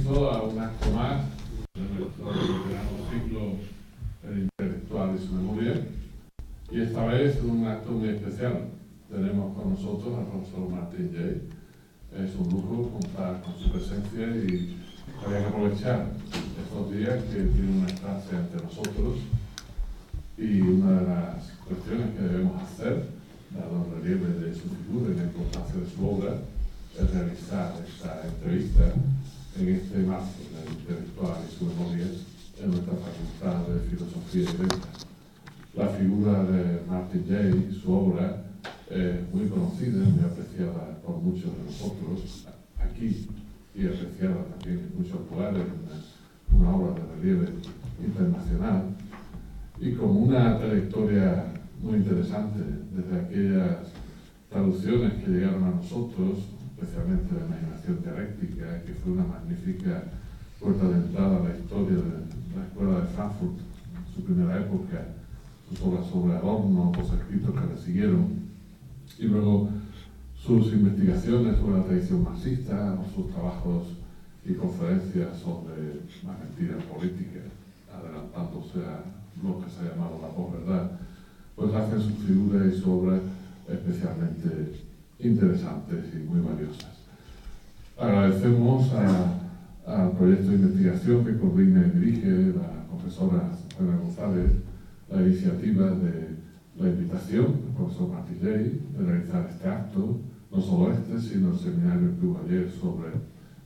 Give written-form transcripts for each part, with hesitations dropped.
permiso a un acto más de nuestro ciclo Intelectual y su Memoria, y esta vez un acto muy especial. Tenemos con nosotros al profesor Martin Jay. Es un lujo contar con su presencia y había que aprovechar estos días que tiene una estancia entre nosotros, y una de las cuestiones que debemos hacer, dado el relieve de su figura y la importancia de su obra, es realizar esta entrevista en este marco del Intelectual y su Memoria en nuestra Facultad de Filosofía y Letras. La figura de Martin Jay y su obra es muy conocida, muy apreciada por muchos de nosotros aquí, y apreciada también en muchos lugares, una obra de relieve internacional, y con una trayectoria muy interesante desde aquellas traducciones que llegaron a nosotros, especialmente la imaginación dialéctica, que fue una magnífica puerta de entrada a la historia de la Escuela de Frankfurt en su primera época, sus obras sobre Adorno, los escritos que le siguieron, y luego sus investigaciones sobre la tradición marxista, o sus trabajos y conferencias sobre la mentira política, adelantándose a lo que se ha llamado la posverdad, pues hacen su figura y su obra especialmente interesantes y muy valiosas. Agradecemos al proyecto de investigación que coordina y dirige la profesora Ana González la iniciativa de la invitación del profesor Martin Jay de realizar este acto, no solo este, sino el seminario que hubo ayer sobre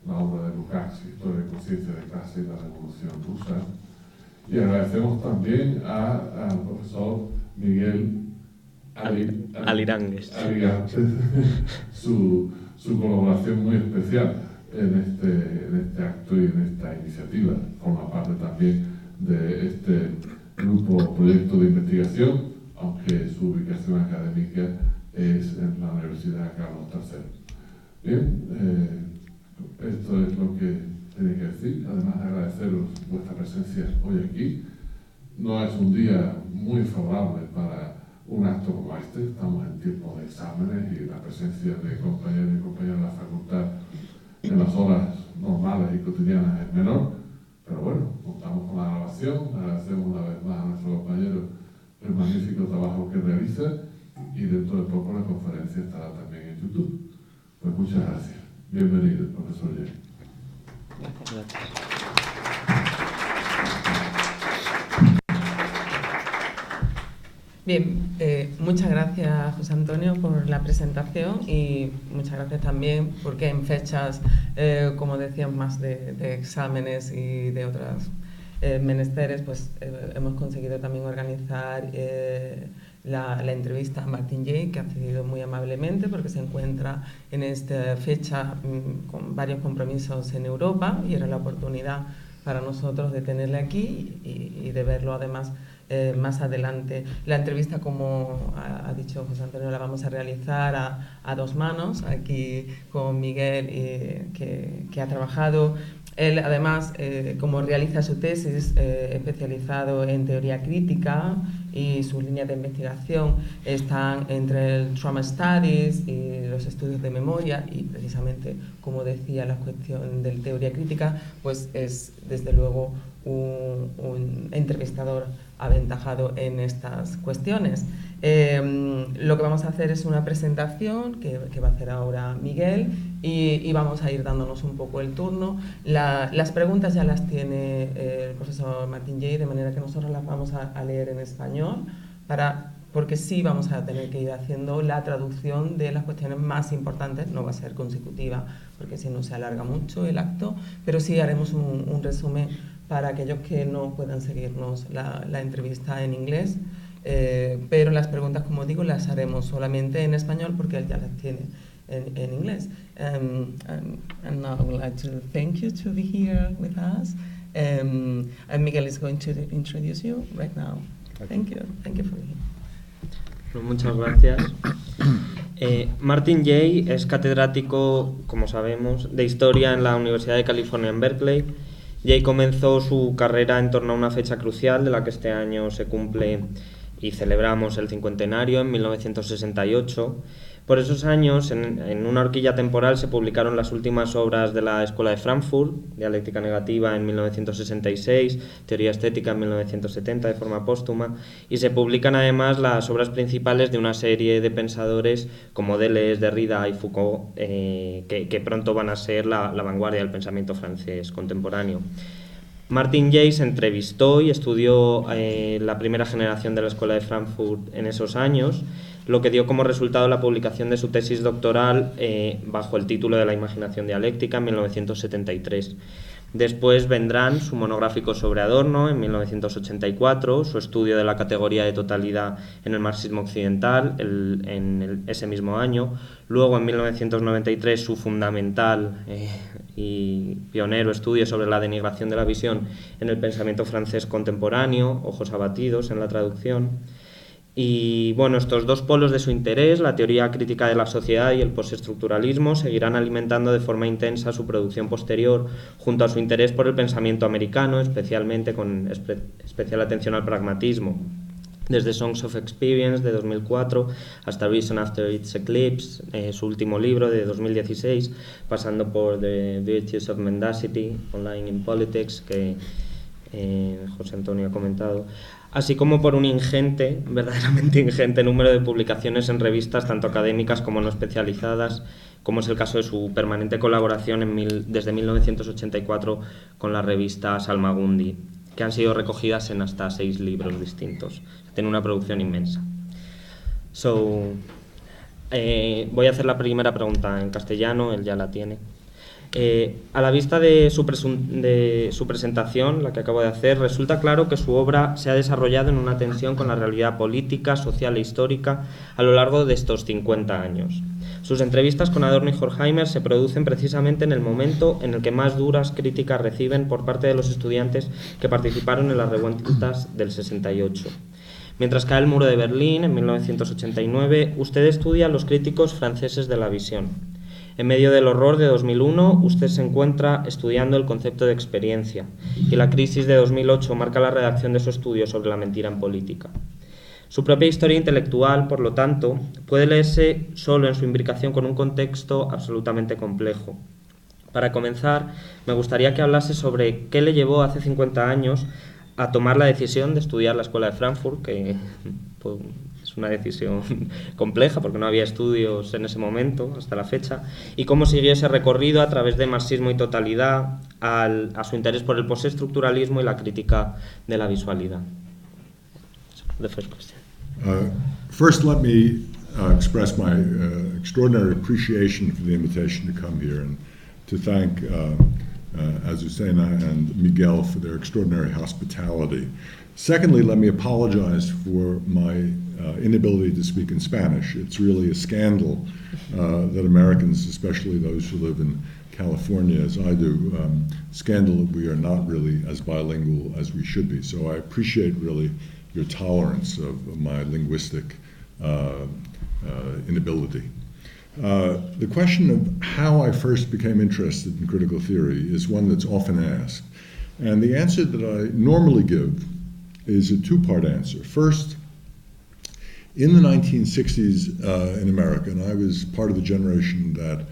la obra de Lukács, Historia y Conciencia de Clase y la Revolución Rusa. Y agradecemos también al profesor Miguel Alirangues su colaboración muy especial en este acto y en esta iniciativa. Forma parte también de este grupo proyecto de investigación, aunque su ubicación académica es en la Universidad Carlos III. Bien, esto es lo que tenía que decir. Además de agradeceros vuestra presencia hoy aquí. No es un día muy favorable para un acto como este. Estamos en tiempo de exámenes y la presencia de compañeros y compañeras de la facultad en las horas normales y cotidianas es menor, pero bueno, contamos con la grabación. Agradecemos una vez más a nuestro compañero el magnífico trabajo que realiza, y dentro de poco la conferencia estará también en YouTube. Pues muchas gracias. Bienvenido, profesor Jay. Gracias. Bien, muchas gracias José Antonio por la presentación, y muchas gracias también porque en fechas, como decían, más de exámenes y de otras menesteres, pues hemos conseguido también organizar la entrevista a Martin Jay, que ha accedido muy amablemente porque se encuentra en esta fecha con varios compromisos en Europa, y era la oportunidad para nosotros de tenerle aquí y de verlo además más adelante. La entrevista, como ha dicho José Antonio, la vamos a realizar a dos manos, aquí con Miguel, que ha trabajado. Él, además, como realiza su tesis, especializado en teoría crítica, y sus líneas de investigación están entre el Trauma Studies y los estudios de memoria, y precisamente, como decía, la cuestión de teoría crítica, pues es desde luego un entrevistador aventajado en estas cuestiones. Lo que vamos a hacer es una presentación que va a hacer ahora Miguel, y vamos a ir dándonos un poco el turno. Las preguntas ya las tiene el profesor Martin Jay, de manera que nosotros las vamos a leer en español, porque sí vamos a tener que ir haciendo la traducción de las cuestiones más importantes. No va a ser consecutiva, porque si no se alarga mucho el acto, pero sí haremos un resumen para aquellos que no puedan seguirnos la entrevista en inglés. Pero las preguntas, como digo, las haremos solamente en español porque él ya las tiene en inglés. And now I would like to thank you to be here with us. And Miguel is going to introduce you right now. Thank you for being here. Muchas gracias. Martin Jay es catedrático, como sabemos, de Historia en la Universidad de California en Berkeley. Jay comenzó su carrera en torno a una fecha crucial de la que este año se cumple y celebramos el cincuentenario, en 1968, Por esos años, en una horquilla temporal, se publicaron las últimas obras de la Escuela de Frankfurt, Dialéctica Negativa en 1966, Teoría Estética en 1970 de forma póstuma, y se publican además las obras principales de una serie de pensadores como Deleuze, Derrida y Foucault, que pronto van a ser la vanguardia del pensamiento francés contemporáneo. Martin Jay se entrevistó y estudió la primera generación de la Escuela de Frankfurt en esos años, lo que dio como resultado la publicación de su tesis doctoral bajo el título de La imaginación dialéctica en 1973. Después vendrán su monográfico sobre Adorno en 1984, su estudio de la categoría de totalidad en el marxismo occidental ese mismo año, luego en 1993 su fundamental y pionero estudio sobre la denigración de la visión en el pensamiento francés contemporáneo, Ojos abatidos en la traducción. Y bueno, estos dos polos de su interés, la teoría crítica de la sociedad y el postestructuralismo, seguirán alimentando de forma intensa su producción posterior, junto a su interés por el pensamiento americano, especialmente con especial atención al pragmatismo. Desde Songs of Experience de 2004 hasta Reason After Its Eclipse, su último libro de 2016, pasando por The Virtues of Mendacity, Online in Politics, que José Antonio ha comentado, así como por un verdaderamente ingente número de publicaciones en revistas tanto académicas como no especializadas, como es el caso de su permanente colaboración desde 1984 con la revista Salmagundi, que han sido recogidas en hasta 6 libros distintos. Tiene una producción inmensa. Voy a hacer la primera pregunta en castellano, él ya la tiene. A la vista de su presentación, la que acabo de hacer, resulta claro que su obra se ha desarrollado en una tensión con la realidad política, social e histórica a lo largo de estos 50 años. Sus entrevistas con Adorno y Horkheimer se producen precisamente en el momento en el que más duras críticas reciben por parte de los estudiantes que participaron en las revueltas del 68. Mientras cae el muro de Berlín en 1989, usted estudia a los críticos franceses de la visión. En medio del horror de 2001, usted se encuentra estudiando el concepto de experiencia, y la crisis de 2008 marca la redacción de su estudio sobre la mentira en política. Su propia historia intelectual, por lo tanto, puede leerse solo en su imbricación con un contexto absolutamente complejo. Para comenzar, me gustaría que hablase sobre qué le llevó hace 50 años a tomar la decisión de estudiar la Escuela de Frankfurt, que es una decisión compleja porque no había estudios en ese momento, hasta la fecha, y cómo siguió ese recorrido a través de marxismo y totalidad a su interés por el postestructuralismo y la crítica de la visualidad. The first question. First, let me express my extraordinary appreciation for the invitation to come here and to thank Azucena and Miguel for their extraordinary hospitality. Secondly, let me apologize for my inability to speak in Spanish. It's really a scandal that Americans, especially those who live in California as I do, scandal that we are not really as bilingual as we should be. So I appreciate really your tolerance of my linguistic inability. The question of how I first became interested in critical theory is one that's often asked. And the answer that I normally give is a two-part answer. First, in the 1960s in America, and I was part of the generation that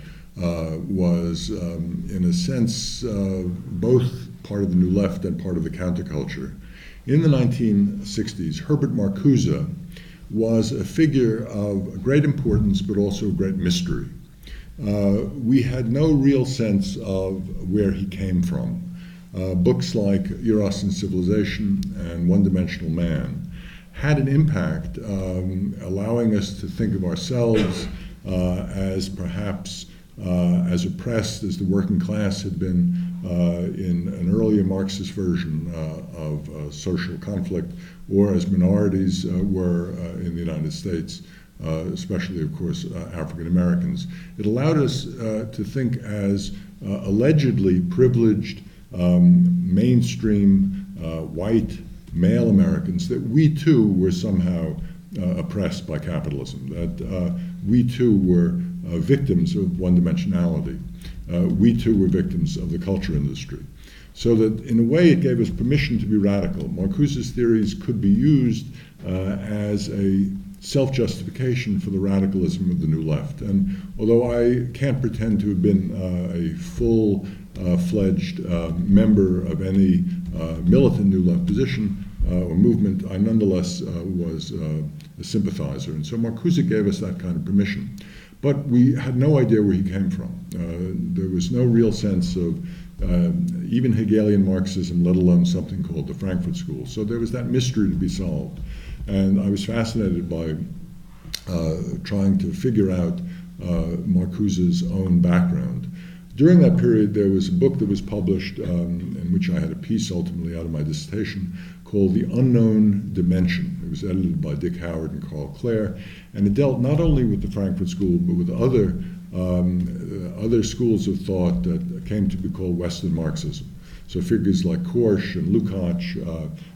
was, in a sense, both part of the New Left and part of the counterculture. In the 1960s, Herbert Marcuse was a figure of great importance, but also great mystery. We had no real sense of where he came from. Books like Eros and Civilization and One-Dimensional Man had an impact, allowing us to think of ourselves as perhaps as oppressed as the working class had been in an earlier Marxist version of social conflict, or as minorities were in the United States, especially, of course, African Americans. It allowed us to think as allegedly privileged, mainstream, white, male Americans, that we too were somehow oppressed by capitalism, that we too were victims of one-dimensionality. We too were victims of the culture industry. So that in a way it gave us permission to be radical. Marcuse's theories could be used as a self-justification for the radicalism of the New Left. And although I can't pretend to have been a full-fledged member of any militant New Left position or movement, I nonetheless was a sympathizer. And so Marcuse gave us that kind of permission. But we had no idea where he came from. There was no real sense of even Hegelian Marxism, let alone something called the Frankfurt School. So there was that mystery to be solved. And I was fascinated by trying to figure out Marcuse's own background. During that period, there was a book that was published in which I had a piece ultimately out of my dissertation called The Unknown Dimension. It was edited by Dick Howard and Carl Clare, and it dealt not only with the Frankfurt School, but with other schools of thought that came to be called Western Marxism. So figures like Korsch and Lukács,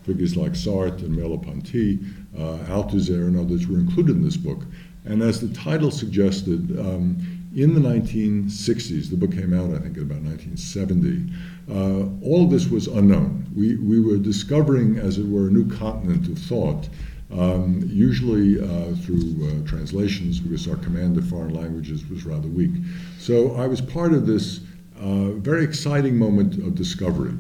figures like Sartre and Merleau-Ponty, Althusser and others were included in this book. And as the title suggested, in the 1960s, the book came out I think in about 1970, all of this was unknown. We were discovering, as it were, a new continent of thought, usually through translations, because our command of foreign languages was rather weak. So I was part of this very exciting moment of discovery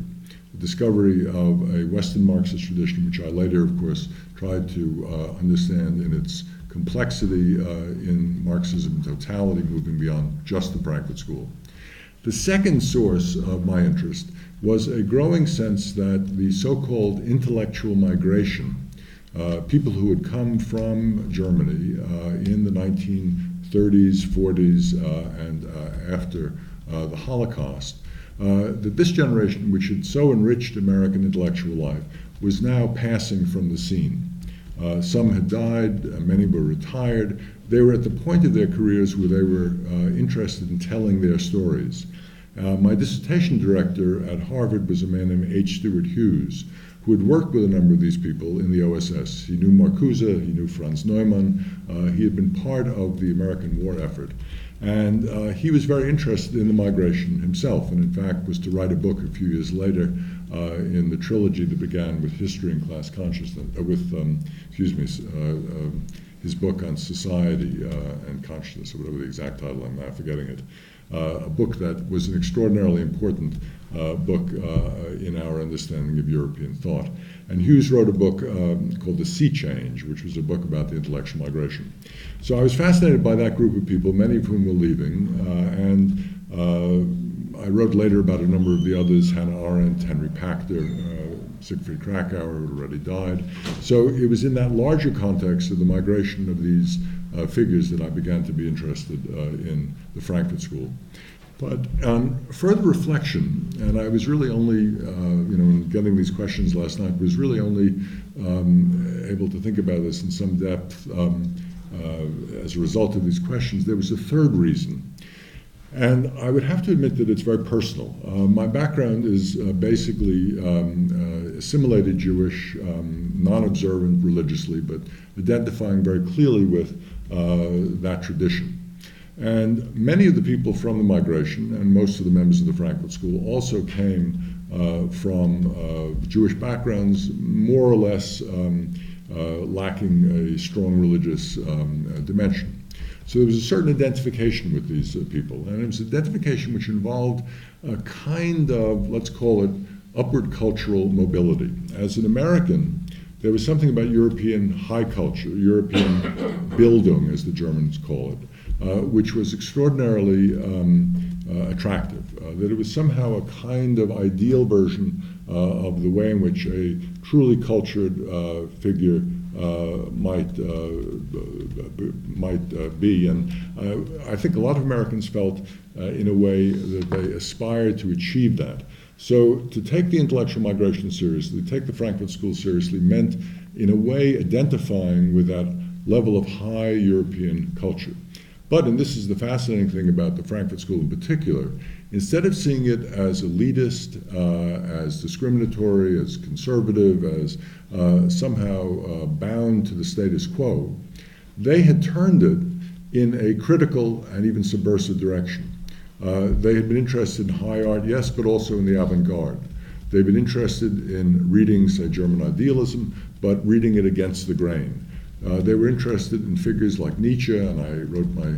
of a Western Marxist tradition, which I later, of course, tried to understand in its complexity in Marxism in totality, moving beyond just the Frankfurt School. The second source of my interest was a growing sense that the so-called intellectual migration, people who had come from Germany in the 1930s, 40s, and after the Holocaust, that this generation, which had so enriched American intellectual life, was now passing from the scene. Some had died, many were retired. They were at the point of their careers where they were interested in telling their stories. My dissertation director at Harvard was a man named H. Stewart Hughes, who had worked with a number of these people in the OSS. He knew Marcuse, he knew Franz Neumann, he had been part of the American war effort. And he was very interested in the migration himself, and in fact was to write a book a few years later in the trilogy that began with History and Class Consciousness, his book on society and consciousness, or whatever the exact title, I'm now forgetting it. A book that was an extraordinarily important book in our understanding of European thought. And Hughes wrote a book called The Sea Change, which was a book about the intellectual migration. So I was fascinated by that group of people, many of whom were leaving, and I wrote later about a number of the others, Hannah Arendt, Henry Pachter, Siegfried Krakauer, who had already died. So it was in that larger context of the migration of these figures that I began to be interested in the Frankfurt School. But on further reflection, and I was really only, in getting these questions last night, was really only able to think about this in some depth as a result of these questions. There was a third reason. And I would have to admit that it's very personal. My background is basically assimilated Jewish, non-observant religiously, but identifying very clearly with that tradition. And many of the people from the migration, and most of the members of the Frankfurt School, also came from Jewish backgrounds, more or less lacking a strong religious dimension. So there was a certain identification with these people, and it was identification which involved a kind of, let's call it, upward cultural mobility. As an American, there was something about European high culture, European Bildung, as the Germans call it, which was extraordinarily attractive, that it was somehow a kind of ideal version of the way in which a truly cultured figure might be. And I think a lot of Americans felt in a way that they aspired to achieve that. So to take the intellectual migration seriously, take the Frankfurt School seriously, meant in a way identifying with that level of high European culture. But, and this is the fascinating thing about the Frankfurt School in particular, instead of seeing it as elitist, as discriminatory, as conservative, as somehow bound to the status quo, they had turned it in a critical and even subversive direction. They had been interested in high art, yes, but also in the avant-garde. They've been interested in reading, say, German idealism, but reading it against the grain. They were interested in figures like Nietzsche, and I wrote my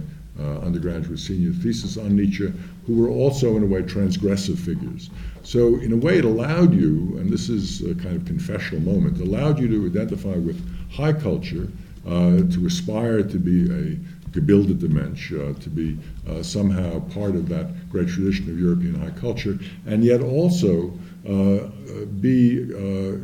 undergraduate senior thesis on Nietzsche, who were also, in a way, transgressive figures. So, in a way, it allowed you, and this is a kind of confessional moment, it allowed you to identify with high culture, to aspire to be a gebildet Mensch, to be somehow part of that great tradition of European high culture, and yet also be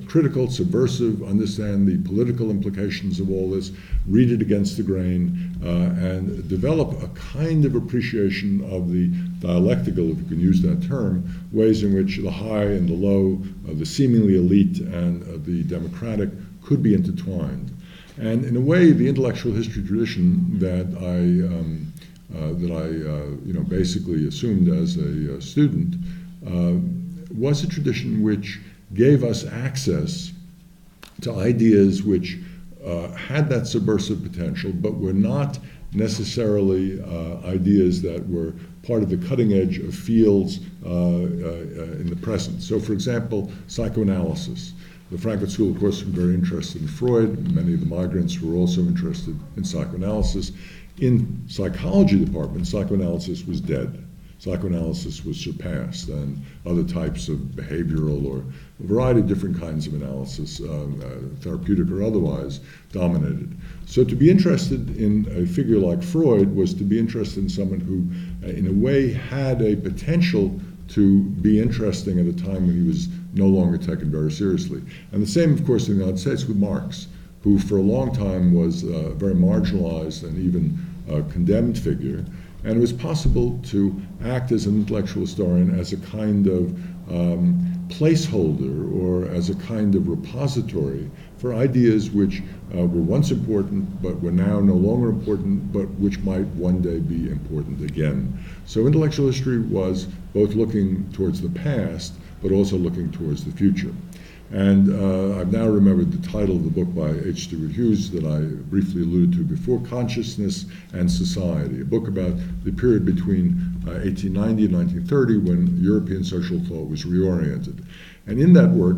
critical, subversive, understand the political implications of all this, read it against the grain, and develop a kind of appreciation of the dialectical, if you can use that term, ways in which the high and the low, the seemingly elite and the democratic could be intertwined. And in a way, the intellectual history tradition that I basically assumed as a student was a tradition which gave us access to ideas which had that subversive potential, but were not necessarily ideas that were part of the cutting edge of fields in the present. So, for example, psychoanalysis. The Frankfurt School, of course, was very interested in Freud. Many of the migrants were also interested in psychoanalysis. In psychology departments, psychoanalysis was dead. Psychoanalysis was surpassed, and other types of behavioral or a variety of different kinds of analysis, therapeutic or otherwise, dominated. So to be interested in a figure like Freud was to be interested in someone who, in a way, had a potential to be interesting at a time when he was no longer taken very seriously. And the same, of course, in the United States with Marx, who for a long time was a very marginalized and even condemned figure. And it was possible to act as an intellectual historian as a kind of placeholder or as a kind of repository for ideas which were once important but were now no longer important, but which might one day be important again. So intellectual history was both looking towards the past but also looking towards the future. And I've now remembered the title of the book by H. Stewart Hughes that I briefly alluded to before, Consciousness and Society, a book about the period between 1890 and 1930 when European social thought was reoriented. And in that work,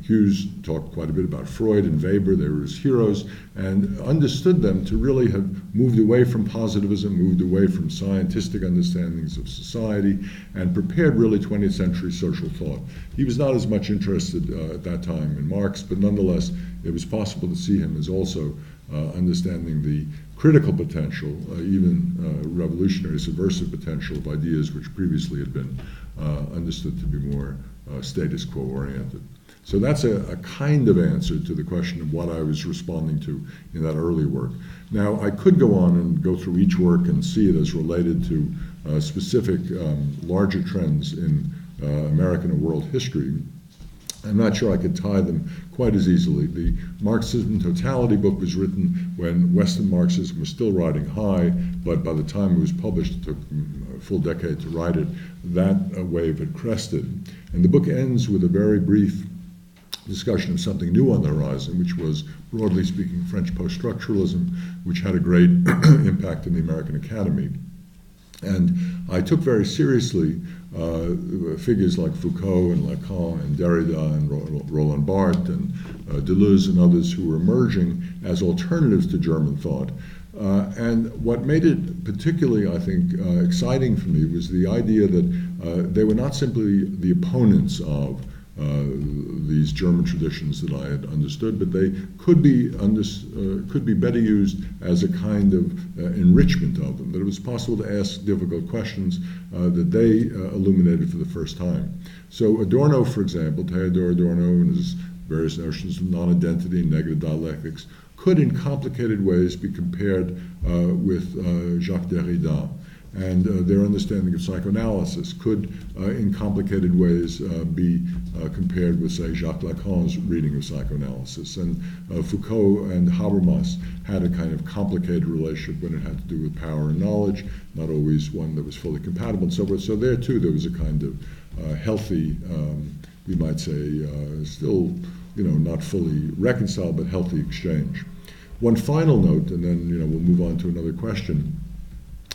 Hughes talked quite a bit about Freud and Weber. They were his heroes, and understood them to really have moved away from positivism, moved away from scientific understandings of society, and prepared really 20th century social thought. He was not as much interested at that time in Marx, but nonetheless, it was possible to see him as also understanding the critical potential, even revolutionary, subversive potential of ideas which previously had been understood to be more status quo oriented. So that's a kind of answer to the question of what I was responding to in that early work. Now, I could go on and go through each work and see it as related to specific larger trends in American and world history. I'm not sure I could tie them quite as easily. The Marxism Totality book was written when Western Marxism was still riding high, but by the time it was published, it took a full decade to write it, that wave had crested. And the book ends with a very brief discussion of something new on the horizon, which was, broadly speaking, French post-structuralism, which had a great impact in the American Academy. And I took very seriously figures like Foucault and Lacan and Derrida and Roland Barthes and Deleuze and others who were emerging as alternatives to German thought. And what made it particularly, I think, exciting for me was the idea that they were not simply the opponents of these German traditions that I had understood, but they could be better used as a kind of enrichment of them, that it was possible to ask difficult questions that they illuminated for the first time. So Adorno, for example, Theodor Adorno and his various notions of non-identity and negative dialectics could in complicated ways be compared with Jacques Derrida. And their understanding of psychoanalysis could, in complicated ways, be compared with, say, Jacques Lacan's reading of psychoanalysis. And Foucault and Habermas had a kind of complicated relationship when it had to do with power and knowledge, not always one that was fully compatible and so forth. So there, too, there was a kind of healthy, we might say, still, not fully reconciled, but healthy exchange. One final note, and then, we'll move on to another question.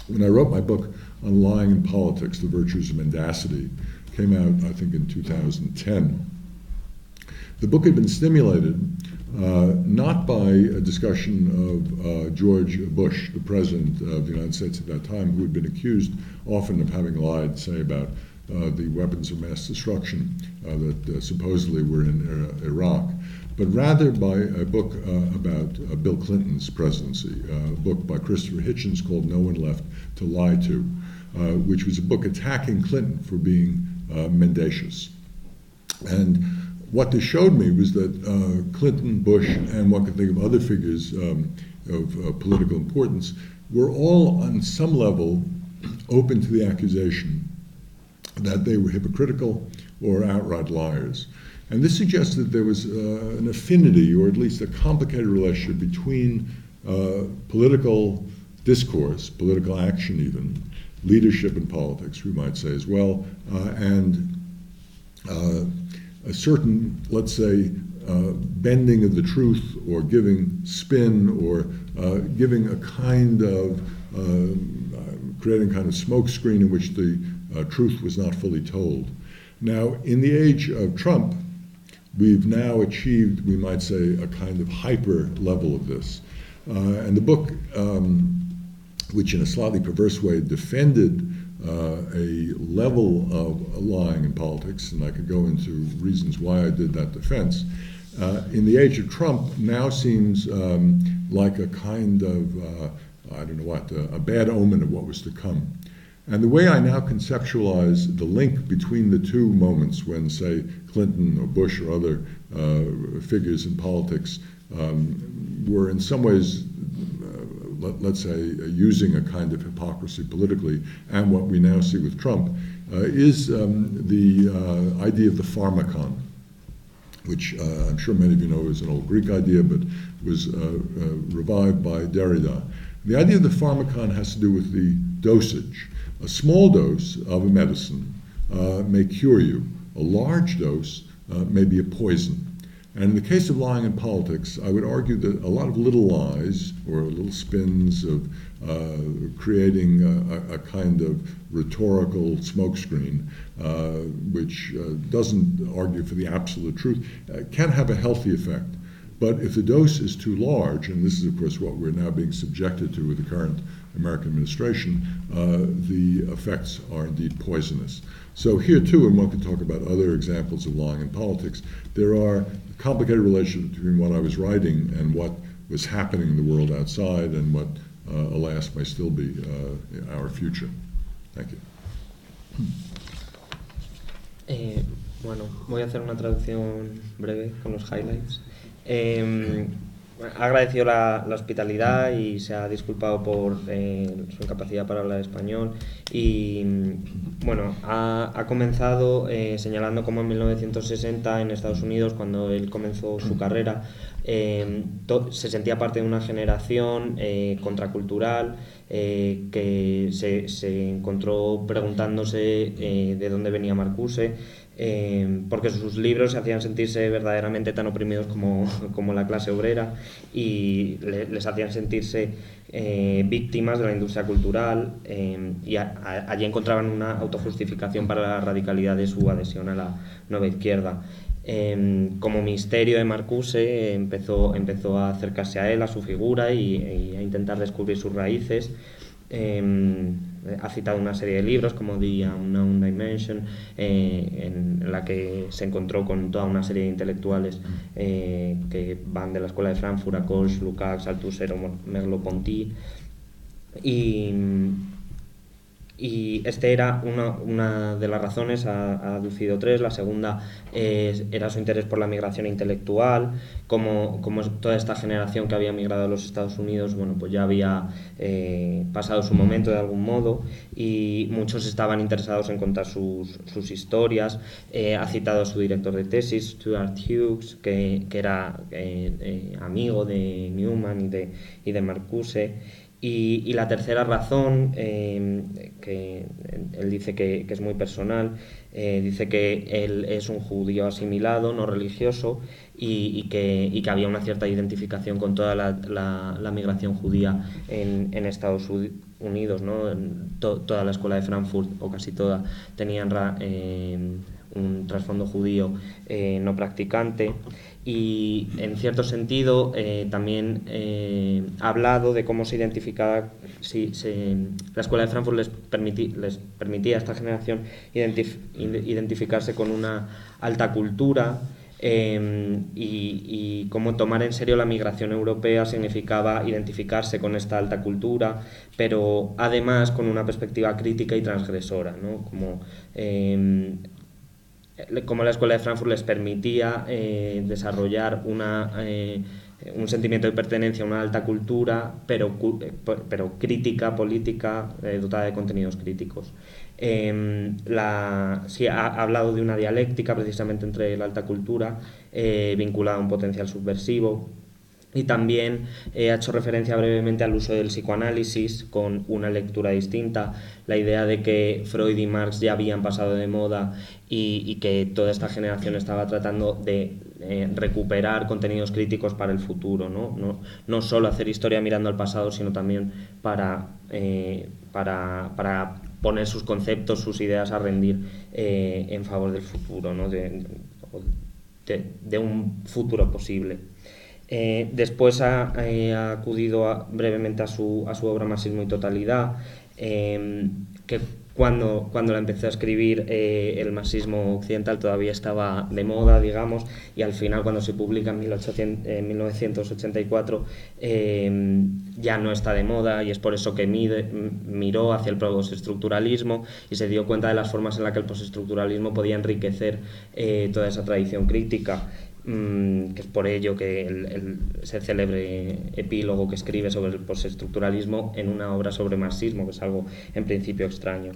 When I wrote my book on Lying in Politics, The Virtues of Mendacity, came out, I think, in 2010. The book had been stimulated not by a discussion of George Bush, the president of the United States at that time, who had been accused often of having lied, say, about the weapons of mass destruction that supposedly were in Iraq, but rather by a book about Bill Clinton's presidency, a book by Christopher Hitchens called No One Left to Lie To, which was a book attacking Clinton for being mendacious. And what this showed me was that Clinton, Bush, and one could think of other figures of political importance were all on some level open to the accusation that they were hypocritical or outright liars. And this suggests that there was an affinity, or at least a complicated relationship between political discourse, political action even, leadership in politics, we might say as well, and a certain, let's say, bending of the truth, or giving spin, or giving a kind of, creating a kind of smokescreen in which the truth was not fully told. Now, in the age of Trump, we've now achieved, we might say, a kind of hyper level of this. And the book, which in a slightly perverse way defended a level of lying in politics, and I could go into reasons why I did that defense, in the age of Trump now seems like a kind of, I don't know what, a bad omen of what was to come. And the way I now conceptualize the link between the two moments when, say, Clinton or Bush or other figures in politics were in some ways, let's say, using a kind of hypocrisy politically, and what we now see with Trump, is the idea of the pharmakon, which I'm sure many of you know is an old Greek idea, but was revived by Derrida. The idea of the pharmakon has to do with the dosage. A small dose of a medicine may cure you. A large dose may be a poison. And in the case of lying in politics, I would argue that a lot of little lies or little spins of creating a kind of rhetorical smokescreen, which doesn't argue for the absolute truth, can have a healthy effect. But if the dose is too large, and this is, of course, what we're now being subjected to with the current American administration, the effects are indeed poisonous. So here, too, and one could talk about other examples of lying in politics, there are complicated relationships between what I was writing and what was happening in the world outside, and what, alas, may still be our future. Thank you. Bueno, voy a hacer una traducción breve con los highlights. Ha agradecido la hospitalidad y se ha disculpado por su incapacidad para hablar español, y bueno, ha comenzado señalando cómo en 1960 en Estados Unidos, cuando él comenzó su carrera, se sentía parte de una generación contracultural que se encontró preguntándose de dónde venía Marcuse, porque sus libros se hacían sentirse verdaderamente tan oprimidos como la clase obrera, y les hacían sentirse víctimas de la industria cultural, y allí encontraban una autojustificación para la radicalidad de su adhesión a la nueva izquierda. Como misterio de Marcuse empezó a acercarse a él, a su figura, y a intentar descubrir sus raíces. Ha citado una serie de libros como The Unknown Dimension, en la que se encontró con toda una serie de intelectuales que van de la escuela de Frankfurt a Koch, Lukács, Althusser o Merleau-Ponty, y este era una de las razones, ha aducido tres. La segunda era su interés por la migración intelectual, como toda esta generación que había migrado a los Estados Unidos, bueno, pues ya había pasado su momento de algún modo, y muchos estaban interesados en contar sus historias. Ha citado a su director de tesis, Stuart Hughes, que era amigo de Newman y de Marcuse. Y la tercera razón, que él dice que es muy personal, dice que él es un judío asimilado, no religioso, y que había una cierta identificación con toda la migración judía en Estados Unidos, ¿no? Toda la escuela de Frankfurt, o casi toda, tenían un trasfondo judío no practicante, y en cierto sentido también ha hablado de cómo se identificaba, la Escuela de Frankfurt les permitía a esta generación identificarse con una alta cultura, y cómo tomar en serio la migración europea significaba identificarse con esta alta cultura, pero además con una perspectiva crítica y transgresora, ¿no? Como la Escuela de Frankfurt les permitía desarrollar un sentimiento de pertenencia a una alta cultura, pero crítica, política, dotada de contenidos críticos. Ha hablado de una dialéctica precisamente entre la alta cultura vinculada a un potencial subversivo, y también ha hecho referencia brevemente al uso del psicoanálisis con una lectura distinta, la idea de que Freud y Marx ya habían pasado de moda y que toda esta generación estaba tratando de recuperar contenidos críticos para el futuro, no solo hacer historia mirando al pasado, sino también para poner sus conceptos, sus ideas a rendir en favor del futuro, ¿no? de un futuro posible. Después ha acudido brevemente a su obra Marxismo y Totalidad, que cuando la empecé a escribir el marxismo occidental todavía estaba de moda, digamos, y al final cuando se publica en 1984 ya no está de moda, y es por eso que miró hacia el postestructuralismo y se dio cuenta de las formas en las que el postestructuralismo podía enriquecer toda esa tradición crítica. Que es por ello que ese célebre epílogo que escribe sobre el postestructuralismo en una obra sobre marxismo, que es algo en principio extraño.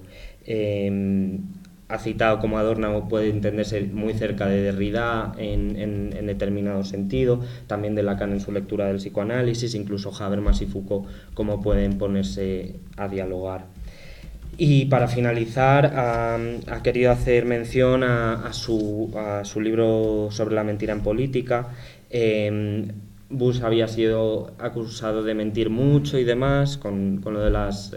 Ha citado como Adorno puede entenderse muy cerca de Derrida en determinado sentido, también de Lacan en su lectura del psicoanálisis, incluso Habermas y Foucault cómo pueden ponerse a dialogar. Y para finalizar, ha querido hacer mención a su libro sobre la mentira en política. Bush había sido acusado de mentir mucho y demás con lo de las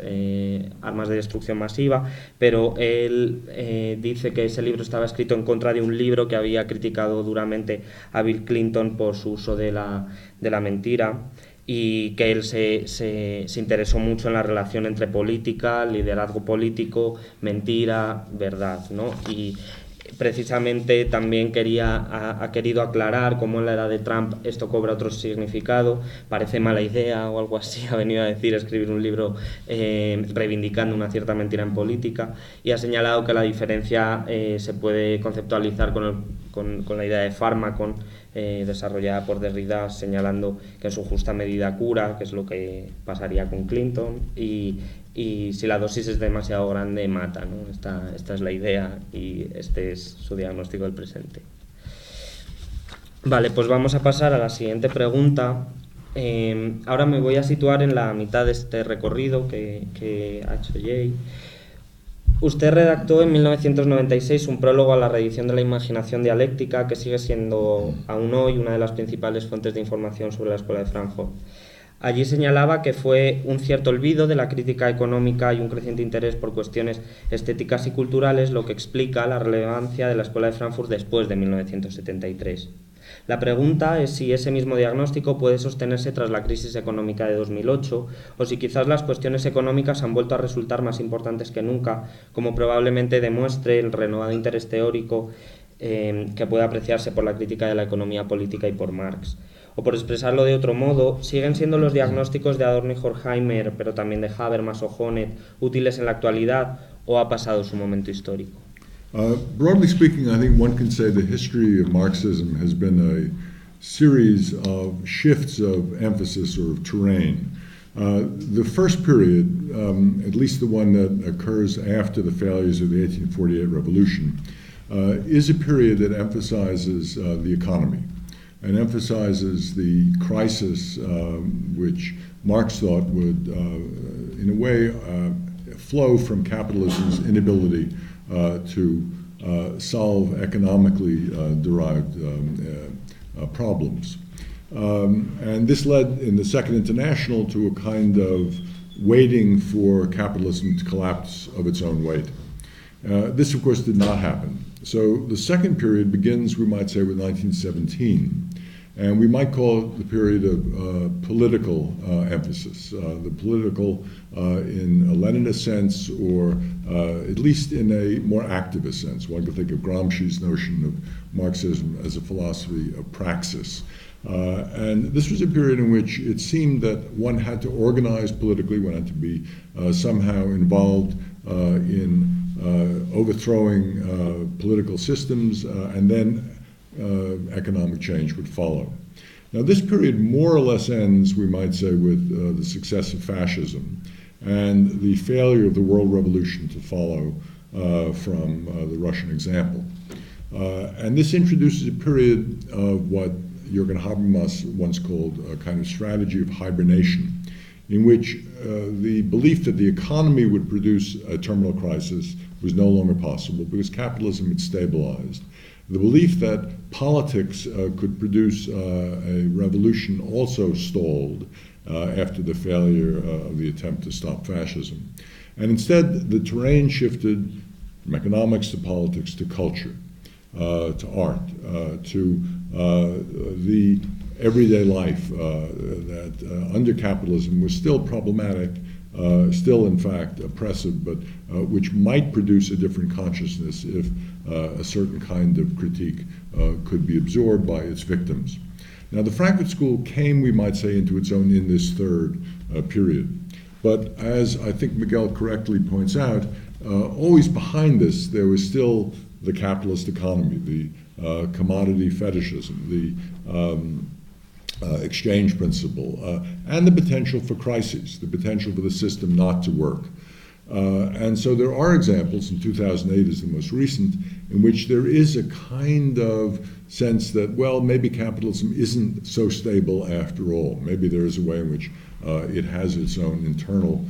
armas de destrucción masiva, pero él dice que ese libro estaba escrito en contra de un libro que había criticado duramente a Bill Clinton por su uso de la mentira, y que él se interesó mucho en la relación entre política, liderazgo político, mentira, verdad, ¿no? Y precisamente también ha querido aclarar cómo en la era de Trump esto cobra otro significado. Parece mala idea o algo así, ha venido a decir, escribir un libro reivindicando una cierta mentira en política, y ha señalado que la diferencia se puede conceptualizar con la idea de fármaco desarrollada por Derrida, señalando que en su justa medida cura, que es lo que pasaría con Clinton, y si la dosis es demasiado grande mata, ¿no? Esta es la idea y este es su diagnóstico del presente. Vale, pues vamos a pasar a la siguiente pregunta. Ahora me voy a situar en la mitad de este recorrido que ha hecho Jay. Usted redactó en 1996 un prólogo a la reedición de la imaginación dialéctica, que sigue siendo aún hoy una de las principales fuentes de información sobre la Escuela de Frankfurt. Allí señalaba que fue un cierto olvido de la crítica económica y un creciente interés por cuestiones estéticas y culturales lo que explica la relevancia de la Escuela de Frankfurt después de 1973. La pregunta es si ese mismo diagnóstico puede sostenerse tras la crisis económica de 2008, o si quizás las cuestiones económicas han vuelto a resultar más importantes que nunca, como probablemente demuestre el renovado interés teórico que puede apreciarse por la crítica de la economía política y por Marx. O por expresarlo de otro modo, ¿siguen siendo los diagnósticos de Adorno y Horkheimer, pero también de Habermas o Honneth, útiles en la actualidad, o ha pasado su momento histórico? Broadly speaking, I think one can say the history of Marxism has been a series of shifts of emphasis or of terrain. The first period, at least the one that occurs after the failures of the 1848 revolution, is a period that emphasizes the economy and emphasizes the crisis which Marx thought would, in a way, flow from capitalism's inability to solve economically derived problems. And this led in the Second International to a kind of waiting for capitalism to collapse of its own weight. This, of course, did not happen. So the second period begins, we might say, with 1917. And we might call it the period of political emphasis, the political in a Leninist sense, or at least in a more activist sense. One could think of Gramsci's notion of Marxism as a philosophy of praxis. And this was a period in which it seemed that one had to organize politically, one had to be somehow involved in overthrowing political systems, and then economic change would follow. Now, this period more or less ends, we might say, with the success of fascism and the failure of the world revolution to follow from the Russian example. And this introduces a period of what Jürgen Habermas once called a kind of strategy of hibernation, in which the belief that the economy would produce a terminal crisis was no longer possible because capitalism had stabilized. The belief that politics could produce a revolution also stalled after the failure of the attempt to stop fascism. And instead, the terrain shifted from economics to politics to culture, to art, to the everyday life that under capitalism was still problematic, still in fact oppressive, but which might produce a different consciousness if a certain kind of critique could be absorbed by its victims. Now, the Frankfurt School came, we might say, into its own in this third period. But as I think Miguel correctly points out, always behind this, there was still the capitalist economy, the commodity fetishism, the exchange principle, and the potential for crises, the potential for the system not to work. And so there are examples, and 2008 is the most recent, in which there is a kind of sense that, well, maybe capitalism isn't so stable after all. Maybe there is a way in which it has its own internal,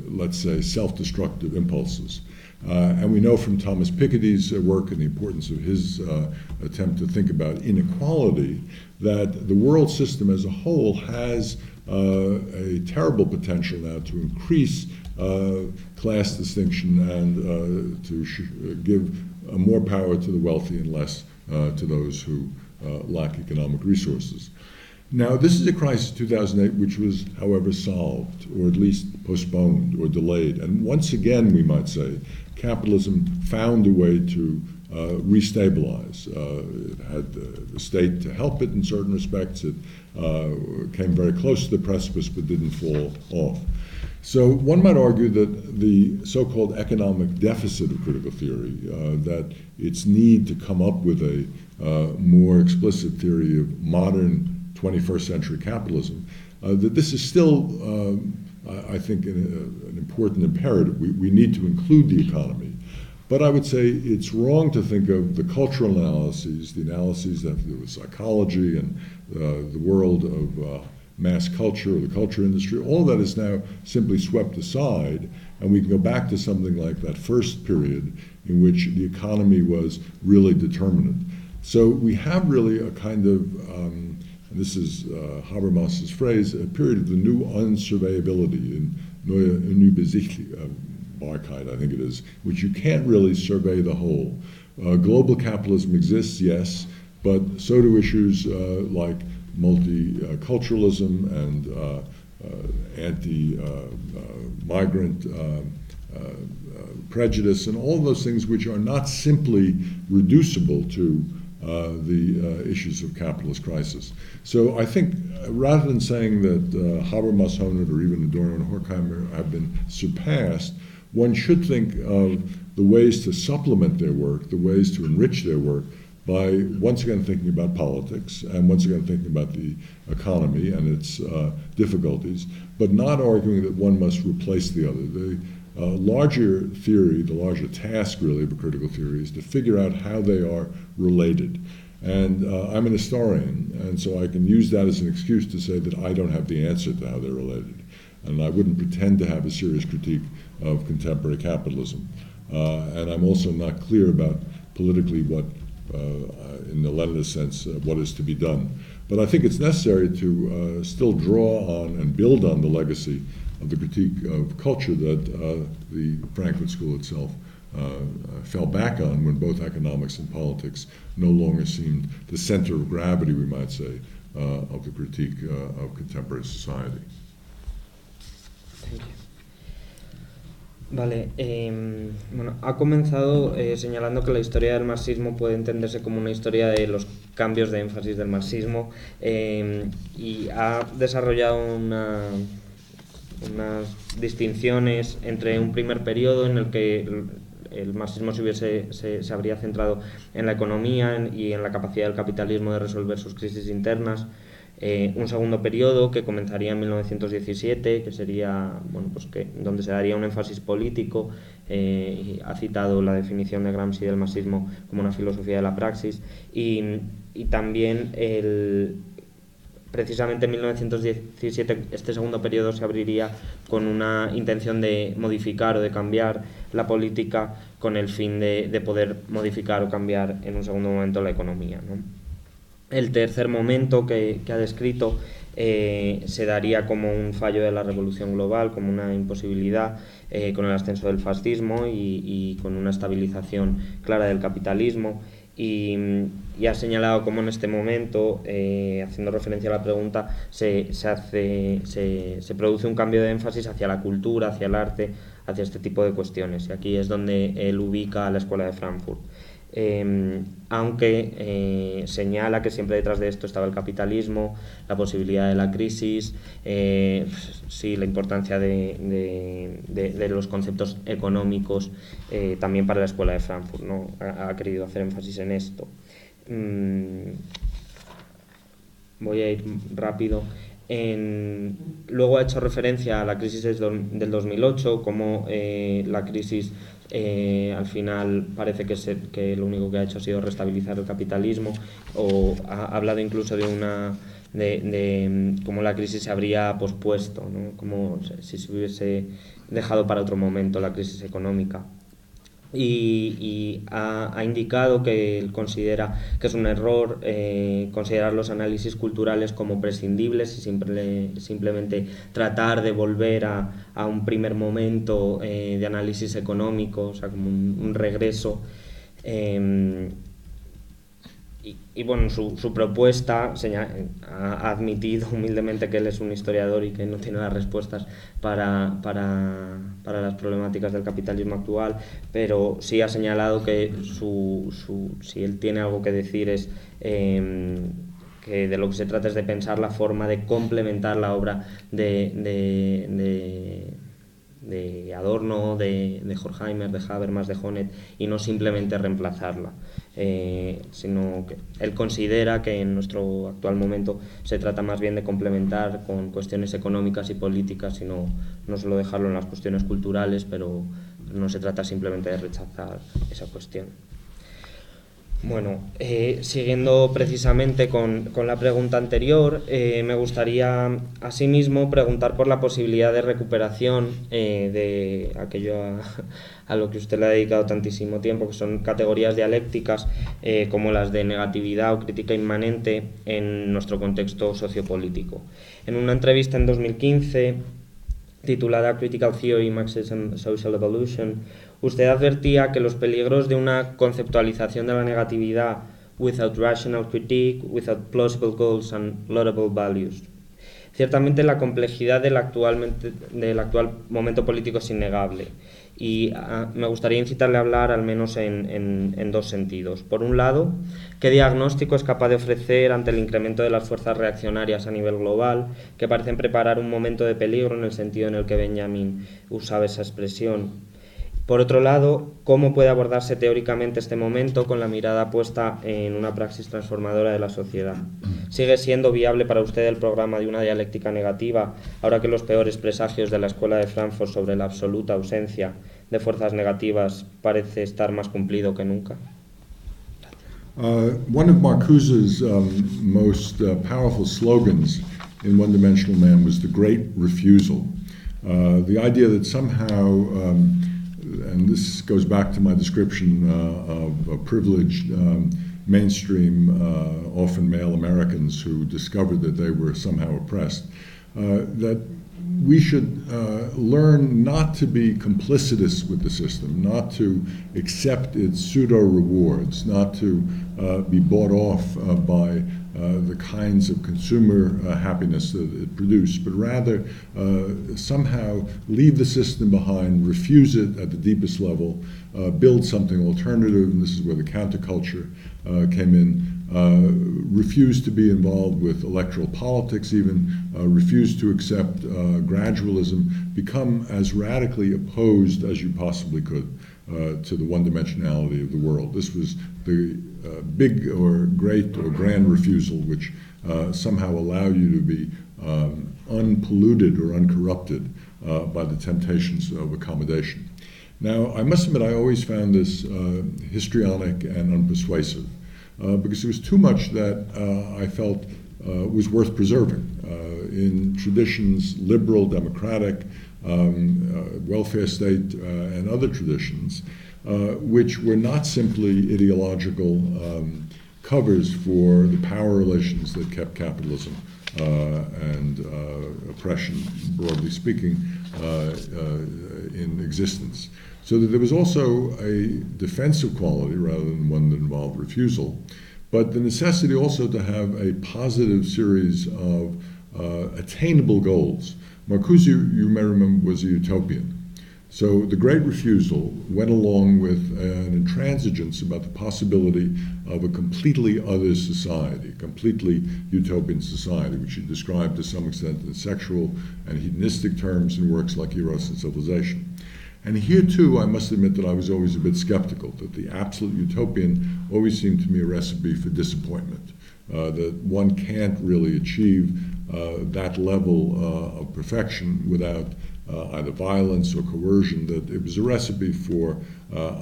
let's say, self-destructive impulses. And we know from Thomas Piketty's work and the importance of his attempt to think about inequality that the world system as a whole has a terrible potential now to increase class distinction and to give more power to the wealthy and less to those who lack economic resources. Now, this is a crisis, 2008, which was, however, solved, or at least postponed or delayed. And once again, we might say, capitalism found a way to restabilize. It had the state to help it in certain respects. It came very close to the precipice but didn't fall off. So one might argue that the so-called economic deficit of critical theory, that its need to come up with a more explicit theory of modern 21st century capitalism, that this is still, I think, an important imperative. We need to include the economy. But I would say it's wrong to think of the cultural analyses, the analyses that have to do with psychology and the world of mass culture or the culture industry. All of that is now simply swept aside, and we can go back to something like that first period in which the economy was really determinant. So we have really a kind of, and this is Habermas's phrase, a period of the new unsurveyability, in neue Unübersichtlichkeit, I think it is, which you can't really survey the whole. Global capitalism exists, yes, but so do issues like multiculturalism and anti-migrant prejudice and all those things which are not simply reducible to the issues of capitalist crisis. So I think rather than saying that Habermas, Hohnert, or even Adorno and Horkheimer have been surpassed, one should think of the ways to supplement their work, the ways to enrich their work, by once again thinking about politics and once again thinking about the economy and its difficulties, but not arguing that one must replace the other. The larger theory, the larger task really of a critical theory is to figure out how they are related. And I'm an historian, and so I can use that as an excuse to say that I don't have the answer to how they're related. And I wouldn't pretend to have a serious critique of contemporary capitalism. And I'm also not clear about politically what, in the Leninist sense, what is to be done. But I think it's necessary to still draw on and build on the legacy of the critique of culture that the Frankfurt School itself fell back on when both economics and politics no longer seemed the center of gravity, we might say, of the critique of contemporary society. Thank you. Vale, bueno, ha comenzado señalando que la historia del marxismo puede entenderse como una historia de los cambios de énfasis del marxismo y ha desarrollado unas distinciones entre un primer periodo en el que el marxismo se habría centrado en la economía y en la capacidad del capitalismo de resolver sus crisis internas. Un segundo periodo que comenzaría en 1917, que sería, bueno, pues donde se daría un énfasis político. Ha citado la definición de Gramsci del marxismo como una filosofía de la praxis, y también precisamente en 1917 este segundo periodo se abriría con una intención de modificar o de cambiar la política con el fin de poder modificar o cambiar en un segundo momento la economía, ¿no? El tercer momento que ha descrito se daría como un fallo de la revolución global, como una imposibilidad, con el ascenso del fascismo y con una estabilización clara del capitalismo. Y ha señalado cómo en este momento, haciendo referencia a la pregunta, se produce un cambio de énfasis hacia la cultura, hacia el arte, hacia este tipo de cuestiones. Y aquí es donde él ubica a la Escuela de Frankfurt. Aunque señala que siempre detrás de esto estaba el capitalismo, la posibilidad de la crisis, sí, la importancia de los conceptos económicos también para la Escuela de Frankfurt, ¿no? Ha querido hacer énfasis en esto. Voy a ir rápido. Luego ha hecho referencia a la crisis del 2008, como la crisis al final parece que lo único que ha hecho ha sido restabilizar el capitalismo, o ha hablado incluso de cómo la crisis se habría pospuesto, ¿no? Como si se hubiese dejado para otro momento la crisis económica. Y ha indicado que él considera que es un error considerar los análisis culturales como prescindibles y simplemente tratar de volver a un primer momento de análisis económico, o sea, como un regreso. Y bueno, su propuesta ha admitido humildemente que él es un historiador y que no tiene las respuestas para las problemáticas del capitalismo actual, pero sí ha señalado que si él tiene algo que decir es que de lo que se trata es de pensar la forma de complementar la obra de Adorno, de Horkheimer, de Habermas, de Honneth, y no simplemente reemplazarla, sino que él considera que en nuestro actual momento se trata más bien de complementar con cuestiones económicas y políticas, y no solo dejarlo en las cuestiones culturales, pero no se trata simplemente de rechazar esa cuestión. Bueno, siguiendo precisamente con la pregunta anterior, me gustaría asimismo preguntar por la posibilidad de recuperación de aquello a lo que usted le ha dedicado tantísimo tiempo, que son categorías dialécticas como las de negatividad o crítica inmanente en nuestro contexto sociopolítico. En una entrevista en 2015, titulada Critical Theory, Marxism and Social Evolution, usted advertía que los peligros de una conceptualización de la negatividad without rational critique, without plausible goals and laudable values. Ciertamente la complejidad del actual momento político es innegable, y me gustaría incitarle a hablar al menos en dos sentidos. Por un lado, ¿qué diagnóstico es capaz de ofrecer ante el incremento de las fuerzas reaccionarias a nivel global, que parecen preparar un momento de peligro en el sentido en el que Benjamin usaba esa expresión? Por otro lado, ¿cómo puede abordarse teóricamente este momento con la mirada puesta en una praxis transformadora de la sociedad? ¿Sigue siendo viable para usted el programa de una dialéctica negativa, ahora que los peores presagios de la Escuela de Frankfurt sobre la absoluta ausencia de fuerzas negativas parece estar más cumplido que nunca? One of Marcuse's most powerful slogans in One-Dimensional Man was the great refusal. The idea that somehow and this goes back to my description of privileged mainstream, often male Americans who discovered that they were somehow oppressed, that we should learn not to be complicitous with the system, not to accept its pseudo rewards, not to be bought off by the kinds of consumer happiness that it produced, but rather somehow leave the system behind, refuse it at the deepest level, build something alternative, and this is where the counterculture came in, refuse to be involved with electoral politics even, refuse to accept gradualism, become as radically opposed as you possibly could to the one-dimensionality of the world. This was the big or great or grand refusal which somehow allow you to be unpolluted or uncorrupted by the temptations of accommodation. Now, I must admit I always found this histrionic and unpersuasive because it was too much that I felt was worth preserving. In traditions, liberal, democratic, welfare state, and other traditions, which were not simply ideological covers for the power relations that kept capitalism and oppression, broadly speaking, in existence. So that there was also a defensive quality rather than one that involved refusal, but the necessity also to have a positive series of attainable goals. Marcuse, you may remember, was a utopian. So the great refusal went along with an intransigence about the possibility of a completely other society, a completely utopian society, which he described to some extent in sexual and hedonistic terms in works like Eros and Civilization. And here too, I must admit that I was always a bit skeptical, that the absolute utopian always seemed to me a recipe for disappointment, that one can't really achieve that level of perfection without either violence or coercion, that it was a recipe for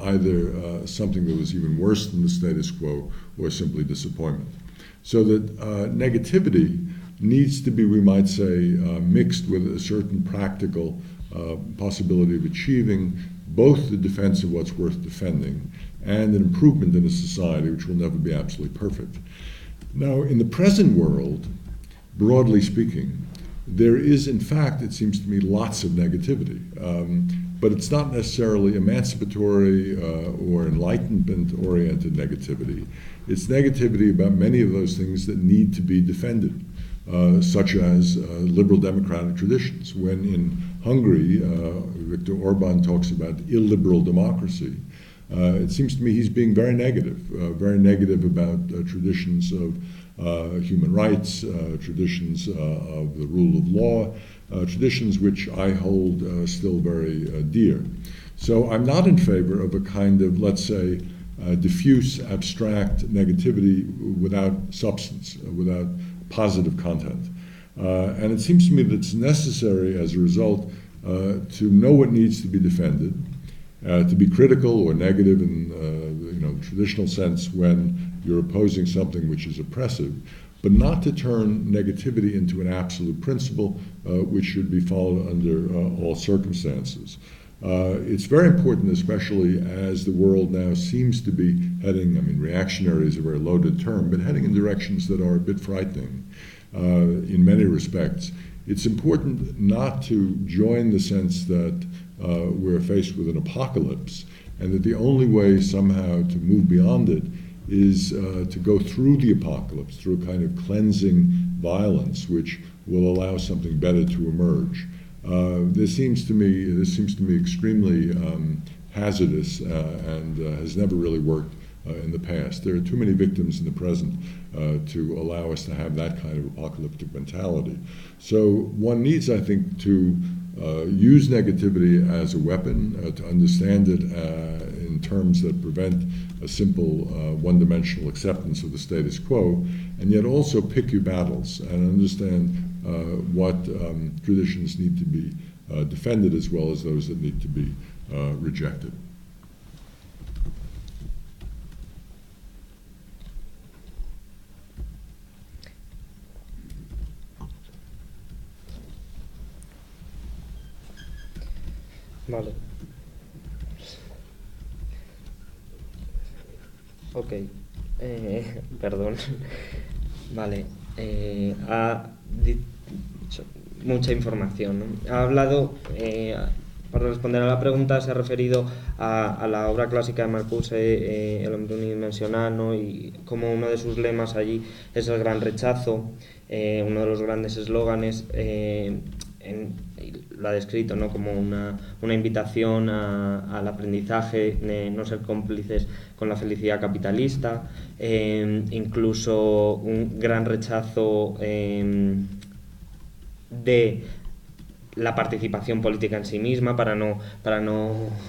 either something that was even worse than the status quo or simply disappointment. So that negativity needs to be, we might say, mixed with a certain practical possibility of achieving both the defense of what's worth defending and an improvement in a society which will never be absolutely perfect. Now, in the present world, broadly speaking, there is, in fact, it seems to me, lots of negativity. But it's not necessarily emancipatory or enlightenment-oriented negativity. It's negativity about many of those things that need to be defended, such as liberal democratic traditions. When in Hungary, Viktor Orban talks about illiberal democracy, it seems to me he's being very negative about traditions of human rights, traditions of the rule of law, traditions which I hold still very dear. So I'm not in favor of a kind of, let's say, diffuse, abstract negativity without substance, without positive content. And it seems to me that it's necessary, as a result, to know what needs to be defended, to be critical or negative in the traditional sense when you're opposing something which is oppressive, but not to turn negativity into an absolute principle which should be followed under all circumstances. It's very important, especially as the world now seems to be heading, reactionary is a very loaded term, but heading in directions that are a bit frightening in many respects. It's important not to join the sense that we're faced with an apocalypse and that the only way somehow to move beyond it is to go through the apocalypse, through a kind of cleansing violence which will allow something better to emerge. This seems to me extremely hazardous and has never really worked in the past. There are too many victims in the present to allow us to have that kind of apocalyptic mentality. So one needs, I think, to use negativity as a weapon, to understand it in terms that prevent a simple one-dimensional acceptance of the status quo, and yet also pick your battles and understand what traditions need to be defended as well as those that need to be rejected. Vale. Ok. Perdón. Vale. Ha dicho, mucha información, ¿no? Ha hablado, para responder a la pregunta, se ha referido a la obra clásica de Marcuse, El hombre unidimensional, ¿no? Y como uno de sus lemas allí es el gran rechazo, uno de los grandes eslóganes, lo ha descrito, ¿no? Como una invitación al aprendizaje, no ser cómplices con la felicidad capitalista, incluso un gran rechazo de la participación política en sí misma para no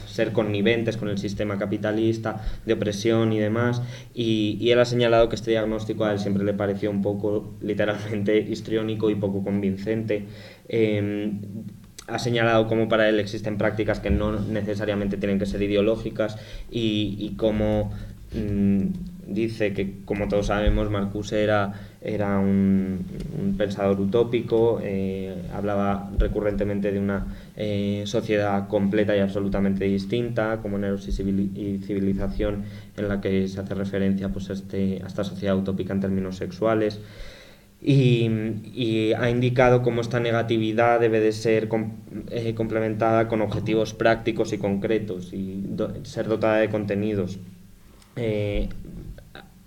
ser conniventes con el sistema capitalista de opresión y demás, y él ha señalado que este diagnóstico a él siempre le pareció un poco literalmente histriónico y poco convincente. Ha señalado cómo para él existen prácticas que no necesariamente tienen que ser ideológicas y cómo dice que, como todos sabemos, Marcuse era un pensador utópico, hablaba recurrentemente de una sociedad completa y absolutamente distinta, como Eros y civilización, en la que se hace referencia pues, a esta sociedad utópica en términos sexuales. Y ha indicado cómo esta negatividad debe de ser complementada con objetivos prácticos y concretos y ser dotada de contenidos.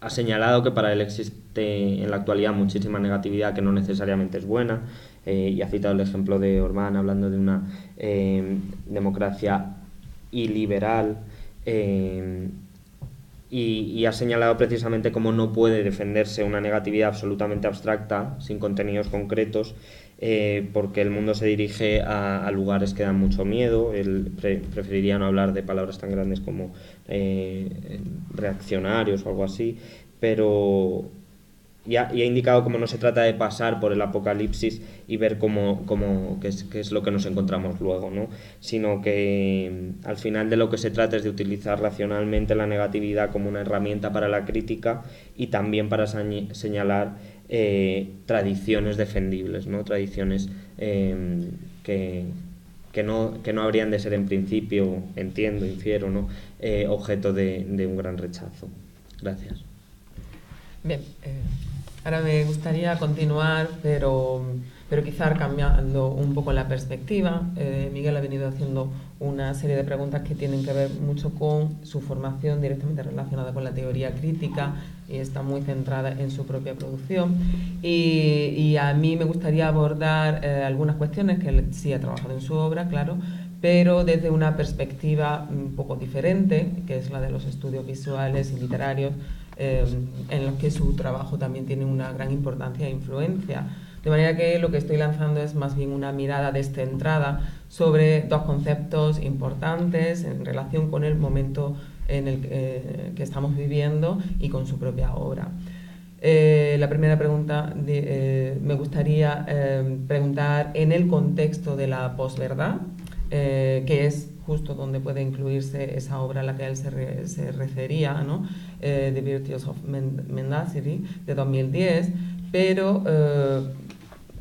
Ha señalado que para él existe en la actualidad muchísima negatividad que no necesariamente es buena, y ha citado el ejemplo de Orbán hablando de una democracia iliberal, y ha señalado precisamente cómo no puede defenderse una negatividad absolutamente abstracta, sin contenidos concretos, porque el mundo se dirige a lugares que dan mucho miedo. Él preferiría no hablar de palabras tan grandes como reaccionarios o algo así, pero y ha indicado cómo no se trata de pasar por el apocalipsis y ver qué es lo que nos encontramos luego, ¿no? Sino que al final de lo que se trata es de utilizar racionalmente la negatividad como una herramienta para la crítica y también para señalar tradiciones defendibles, ¿no? Tradiciones que no habrían de ser en principio, infiero, ¿no? Objeto de un gran rechazo. Gracias. Bien, ahora me gustaría continuar, pero quizá cambiando un poco la perspectiva. Miguel ha venido haciendo una serie de preguntas que tienen que ver mucho con su formación directamente relacionada con la teoría crítica y está muy centrada en su propia producción. Y a mí me gustaría abordar algunas cuestiones que él sí ha trabajado en su obra, claro, pero desde una perspectiva un poco diferente, que es la de los estudios visuales y literarios, en los que su trabajo también tiene una gran importancia e influencia. De manera que lo que estoy lanzando es más bien una mirada descentrada sobre dos conceptos importantes en relación con el momento en el que estamos viviendo y con su propia obra. La primera pregunta me gustaría preguntar en el contexto de la posverdad, que es justo donde puede incluirse esa obra a la que él se refería, ¿no? The Virtues of Mendacity, de 2010, pero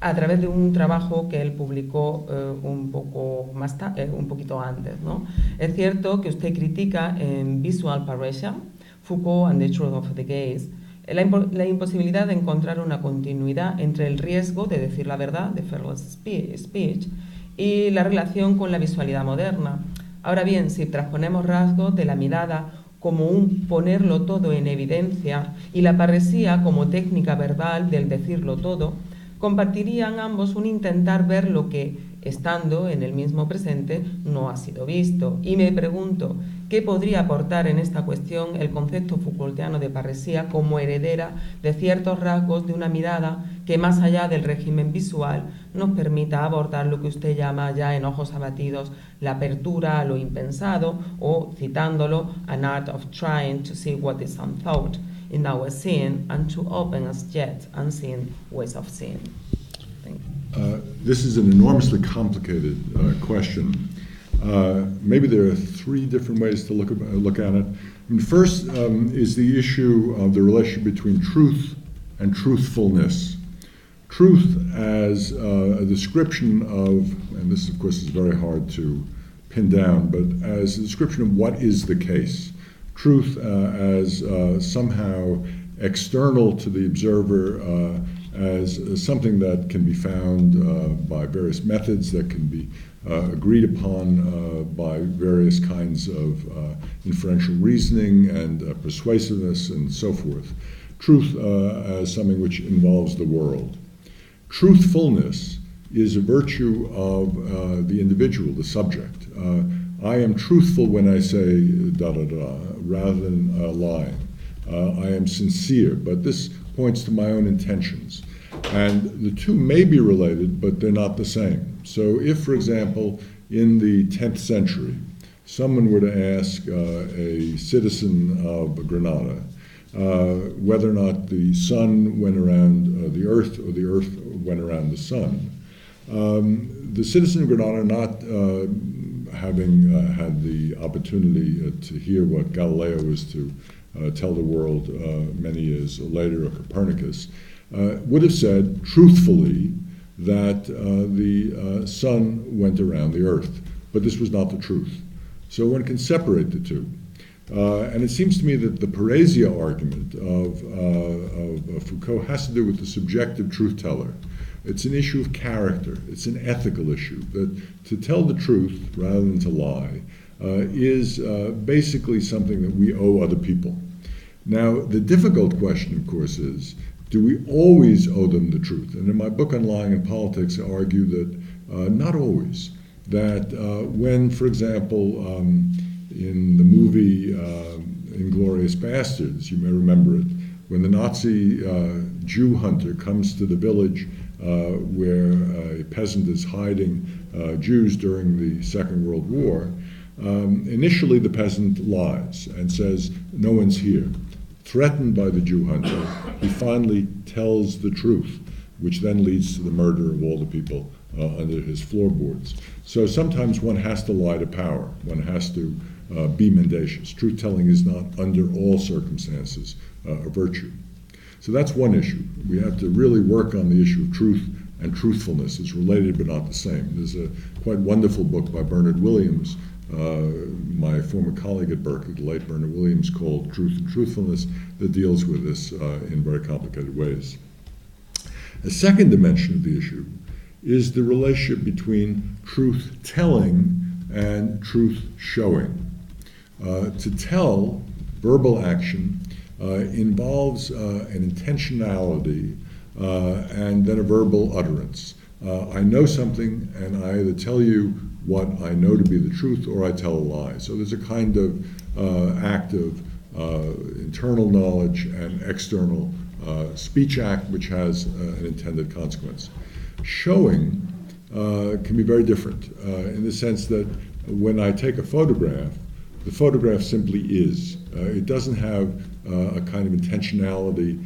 a través de un trabajo que él publicó un poquito antes, ¿no? Es cierto que usted critica en Visual Parrhesia, Foucault and the Truth of the Gaze, la imposibilidad de encontrar una continuidad entre el riesgo de decir la verdad, de fearless speech, y la relación con la visualidad moderna. Ahora bien, si transponemos rasgos de la mirada como un ponerlo todo en evidencia y la parresía como técnica verbal del decirlo todo, compartirían ambos un intentar ver lo que, estando en el mismo presente, no ha sido visto. Y me pregunto, ¿qué podría aportar en esta cuestión el concepto Foucaultiano de parresía como heredera de ciertos rasgos de una mirada que, más allá del régimen visual, nos permita abordar lo que usted llama ya en Ojos abatidos la apertura a lo impensado, o, citándolo, an art of trying to see what is unthought in our seeing and to open as yet unseen ways of seeing? This is an enormously complicated question. Maybe there are three different ways to look at it. And first is the issue of the relationship between truth and truthfulness. Truth as a description of, and this of course is very hard to pin down, but as a description of what is the case. Truth as somehow external to the observer, as something that can be found by various methods that can be agreed upon by various kinds of inferential reasoning and persuasiveness and so forth. Truth as something which involves the world. Truthfulness is a virtue of the individual, the subject. I am truthful when I say da-da-da, rather than lying. I am sincere, but this points to my own intentions. And the two may be related, but they're not the same. So if, for example, in the 10th century, someone were to ask a citizen of Granada whether or not the sun went around the earth or the earth went around the sun, the citizen of Granada, not having had the opportunity to hear what Galileo was to tell the world many years later, or Copernicus, would have said truthfully that the sun went around the earth. But this was not the truth. So one can separate the two. And it seems to me that the Paresia argument of Foucault has to do with the subjective truth teller. It's an issue of character. It's an ethical issue, that to tell the truth rather than to lie is basically something that we owe other people. Now, the difficult question, of course, is, do we always owe them the truth? And in my book on Lying in Politics, I argue that not always. That when, for example, in the movie Inglourious Bastards, you may remember it, when the Nazi Jew hunter comes to the village where a peasant is hiding Jews during the Second World War, initially the peasant lies and says, no one's here. Threatened by the Jew hunter, he finally tells the truth, which then leads to the murder of all the people under his floorboards. So sometimes one has to lie to power. One has to be mendacious. Truth-telling is not, under all circumstances, a virtue. So that's one issue. We have to really work on the issue of truth and truthfulness. It's related but not the same. There's a quite wonderful book by Bernard Williams, my former colleague at Berkeley, the late Bernard Williams, called Truth and Truthfulness, that deals with this in very complicated ways. A second dimension of the issue is the relationship between truth-telling and truth-showing. To tell, verbal action, involves an intentionality and then a verbal utterance. I know something, and I either tell you what I know to be the truth or I tell a lie. So there's a kind of act of internal knowledge and external speech act which has an intended consequence. Showing can be very different in the sense that when I take a photograph, the photograph simply is. It doesn't have a kind of intentionality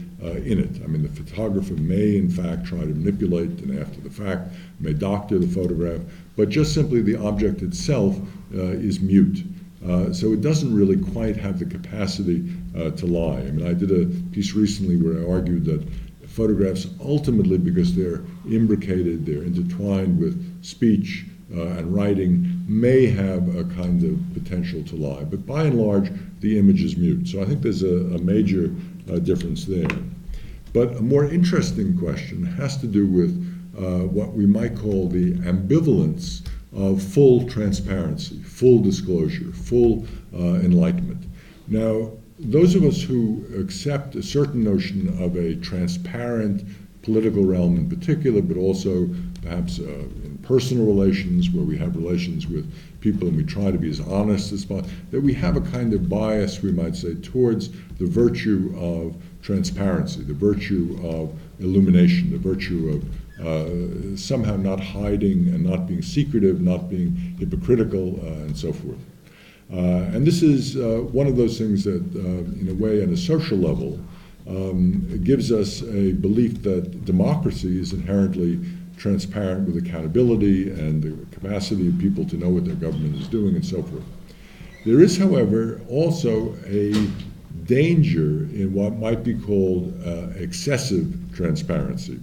in it. I mean, the photographer may, in fact, try to manipulate and after the fact may doctor the photograph, but just simply the object itself is mute. So it doesn't really quite have the capacity to lie. I mean, I did a piece recently where I argued that photographs ultimately, because they're imbricated, they're intertwined with speech and writing, may have a kind of potential to lie. But by and large, the image is mute. So I think there's a major difference there. But a more interesting question has to do with what we might call the ambivalence of full transparency, full disclosure, full enlightenment. Now, those of us who accept a certain notion of a transparent political realm in particular, but also perhaps in personal relations where we have relations with people and we try to be as honest as possible, that we have a kind of bias, we might say, towards the virtue of transparency, the virtue of illumination, the virtue of somehow not hiding and not being secretive, not being hypocritical, and so forth. And this is one of those things that, in a way, at a social level, gives us a belief that democracy is inherently transparent with accountability and the capacity of people to know what their government is doing and so forth. There is, however, also a danger in what might be called excessive transparency.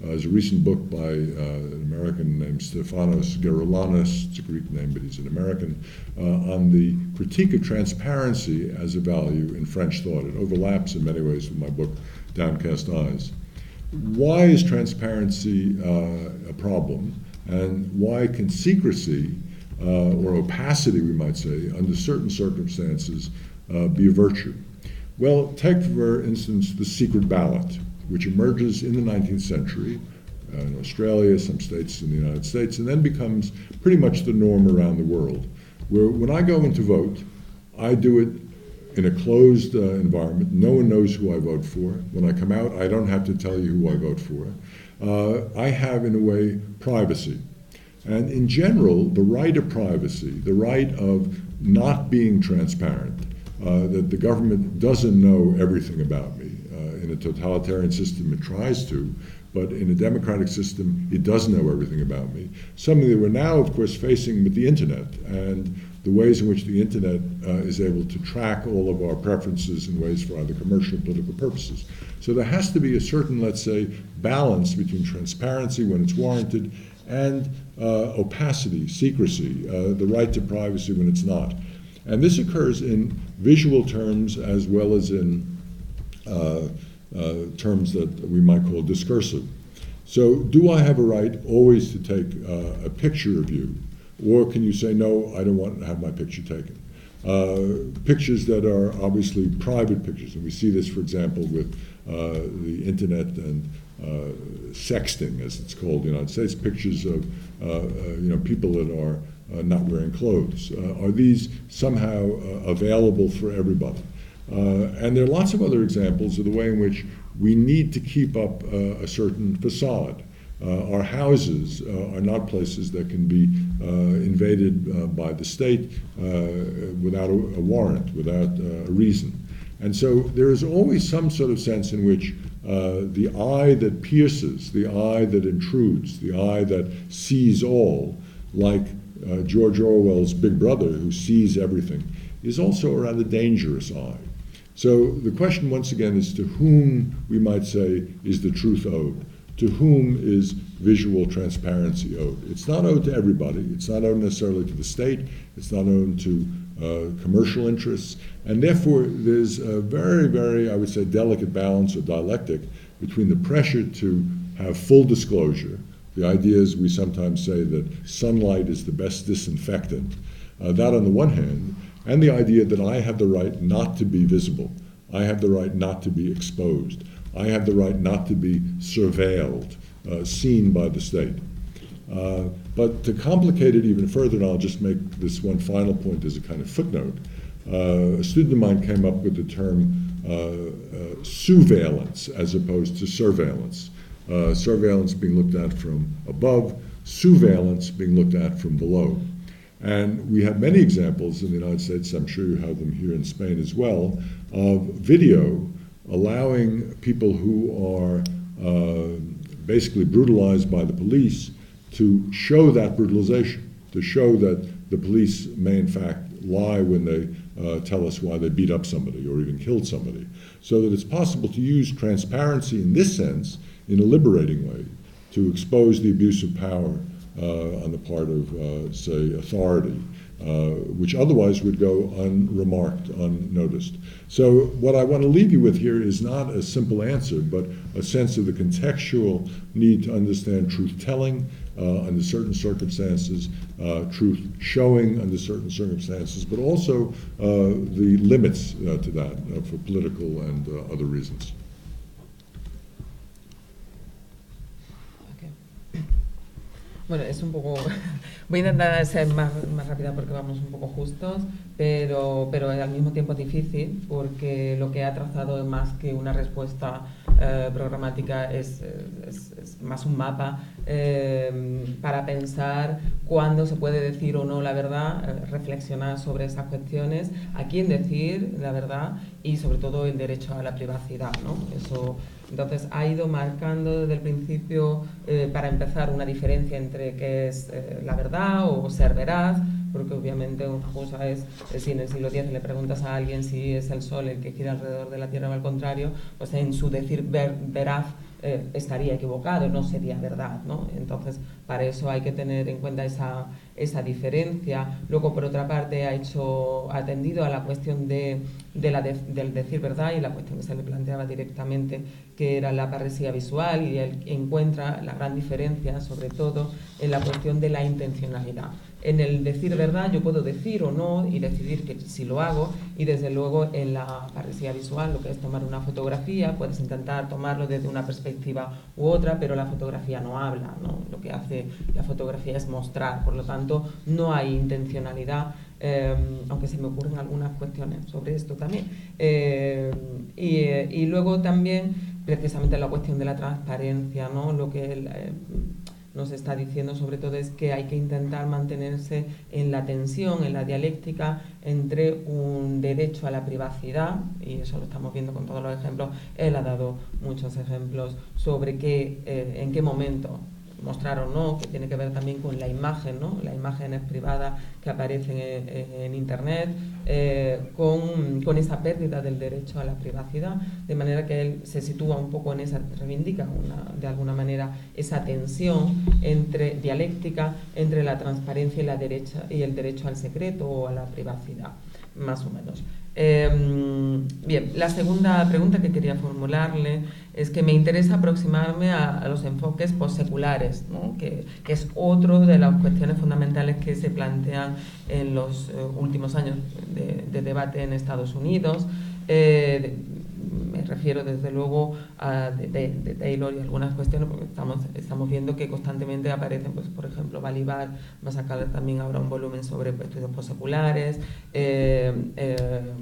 There's a recent book by an American named Stefanos Geroulanos, it's a Greek name, but he's an American, on the critique of transparency as a value in French thought. It overlaps in many ways with my book, Downcast Eyes. why is transparency a problem, and why can secrecy or opacity, we might say, under certain circumstances be a virtue? Well, take, for instance, the secret ballot, which emerges in the 19th century in Australia, some states in the United States, and then becomes pretty much the norm around the world, where when I go in to vote, I do it in a closed environment. No one knows who I vote for. When I come out, I don't have to tell you who I vote for. I have, in a way, privacy. And in general, the right of privacy, the right of not being transparent, that the government doesn't know everything about me. In a totalitarian system, it tries to, but in a democratic system, it does know everything about me. Something that we're now, of course, facing with the internet and the ways in which the internet is able to track all of our preferences in ways for either commercial or political purposes. So there has to be a certain, let's say, balance between transparency when it's warranted and opacity, secrecy, the right to privacy when it's not. And this occurs in visual terms as well as in terms that we might call discursive. So do I have a right always to take a picture of you? Or can you say, no, I don't want to have my picture taken? Pictures that are obviously private pictures, and we see this, for example, with the internet and sexting, as it's called in the United States, pictures of people that are not wearing clothes. Are these somehow available for everybody? And there are lots of other examples of the way in which we need to keep up a certain facade. Our houses are not places that can be invaded by the state without a warrant, without a reason. And so there is always some sort of sense in which the eye that pierces, the eye that intrudes, the eye that sees all, like George Orwell's Big Brother, who sees everything, is also a rather dangerous eye. So the question, once again, is to whom, we might say, is the truth owed? To whom is visual transparency owed? It's not owed to everybody. It's not owed necessarily to the state. It's not owed to commercial interests. And therefore, there's a very, very, I would say, delicate balance or dialectic between the pressure to have full disclosure. The idea is we sometimes say that sunlight is the best disinfectant. That on the one hand, and the idea that I have the right not to be visible. I have the right not to be exposed. I have the right not to be surveilled, seen by the state. But to complicate it even further, and I'll just make this one final point as a kind of footnote, a student of mine came up with the term surveillance as opposed to surveillance. Surveillance being looked at from above, surveillance being looked at from below. And we have many examples in the United States, I'm sure you have them here in Spain as well, of video allowing people who are basically brutalized by the police to show that brutalization, to show that the police may in fact lie when they tell us why they beat up somebody or even killed somebody. So that it's possible to use transparency in this sense in a liberating way to expose the abuse of power on the part of, say, authority, which otherwise would go unremarked, unnoticed. So what I want to leave you with here is not a simple answer, but a sense of the contextual need to understand truth-telling under certain circumstances, truth-showing under certain circumstances, but also the limits to that for political and other reasons. Bueno, es un poco... Voy a intentar ser más rápida porque vamos un poco justos, pero al mismo tiempo es difícil porque lo que ha trazado es más que una respuesta programática, es más un mapa para pensar cuándo se puede decir o no la verdad, reflexionar sobre esas cuestiones, a quién decir la verdad y sobre todo el derecho a la privacidad, ¿no? Eso, entonces ha ido marcando desde el principio, para empezar, una diferencia entre qué es la verdad o ser veraz, porque obviamente una cosa es, si en el siglo X le preguntas a alguien si es el Sol el que gira alrededor de la Tierra o al contrario, pues en su decir veraz estaría equivocado, no sería verdad, ¿no? Entonces, para eso hay que tener en cuenta esa diferencia. Luego, por otra parte, ha atendido a la cuestión del decir verdad y la cuestión que se le planteaba directamente, que era la parresía visual, y él encuentra la gran diferencia, sobre todo, en la cuestión de la intencionalidad. En el decir verdad yo puedo decir o no y decidir que si lo hago, y desde luego en la parresía visual, lo que es tomar una fotografía, puedes intentar tomarlo desde una perspectiva u otra, pero la fotografía no habla, ¿no? Lo que hace la fotografía es mostrar, por lo tanto no hay intencionalidad, aunque se me ocurren algunas cuestiones sobre esto también. Y luego también precisamente la cuestión de la transparencia, ¿no? Lo que él nos está diciendo sobre todo es que hay que intentar mantenerse en la tensión, en la dialéctica entre un derecho a la privacidad, y eso lo estamos viendo con todos los ejemplos. Él ha dado muchos ejemplos sobre en qué momento mostrar o no, que tiene que ver también con la imagen, ¿no? Las imágenes privadas que aparecen en Internet, con esa pérdida del derecho a la privacidad, de manera que él se sitúa un poco en esa, reivindica de alguna manera esa tensión dialéctica entre la transparencia y el derecho al secreto o a la privacidad, más o menos. Bien, la segunda pregunta que quería formularle es que me interesa aproximarme a los enfoques postseculares, ¿no? que es otro de las cuestiones fundamentales que se plantean en los últimos años de debate en Estados Unidos. Me refiero desde luego de Taylor y algunas cuestiones, porque estamos viendo que constantemente aparecen, pues, por ejemplo, Balibar va a sacar también ahora un volumen sobre estudios postseculares,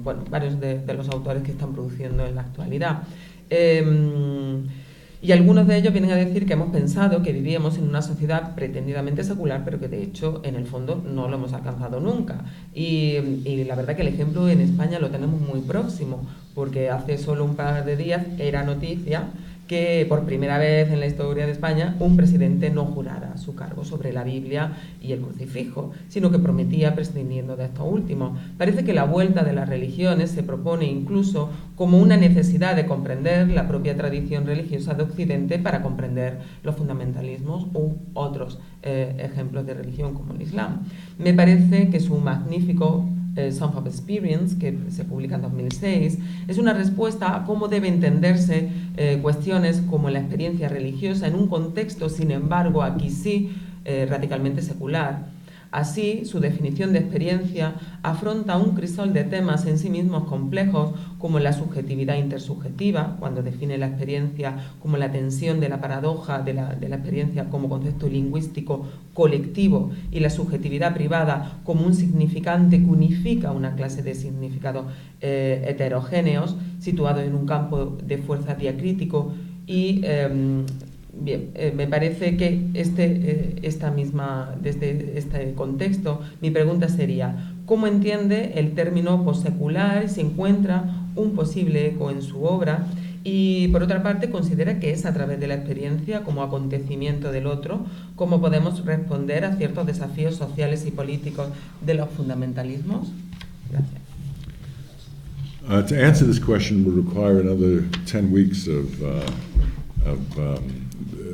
bueno, varios de los autores que están produciendo en la actualidad. Y algunos de ellos vienen a decir que hemos pensado que vivíamos en una sociedad pretendidamente secular, pero que de hecho en el fondo no lo hemos alcanzado nunca. Y la verdad que el ejemplo en España lo tenemos muy próximo, porque hace solo un par de días era noticia que por primera vez en la historia de España un presidente no jurara su cargo sobre la Biblia y el crucifijo, sino que prometía prescindiendo de estos últimos. Parece que la vuelta de las religiones se propone incluso como una necesidad de comprender la propia tradición religiosa de Occidente para comprender los fundamentalismos u otros ejemplos de religión como el Islam. Me parece que es un magnífico Song of Experience, que se publica en 2006, es una respuesta a cómo debe entenderse cuestiones como la experiencia religiosa en un contexto, sin embargo, aquí sí, radicalmente secular. Así, su definición de experiencia afronta un crisol de temas en sí mismos complejos, como la subjetividad intersubjetiva, cuando define la experiencia como la tensión de la paradoja de la experiencia como concepto lingüístico colectivo, y la subjetividad privada como un significante que unifica una clase de significados heterogéneos, situados en un campo de fuerza diacrítico. Y bien, me parece que desde este contexto, mi pregunta sería: ¿cómo entiende el término postsecular? ¿Se encuentra un posible eco en su obra? Y por otra parte, ¿considera que es a través de la experiencia como acontecimiento del otro cómo podemos responder a ciertos desafíos sociales y políticos de los fundamentalismos? Gracias. To answer this question would require another 10 weeks of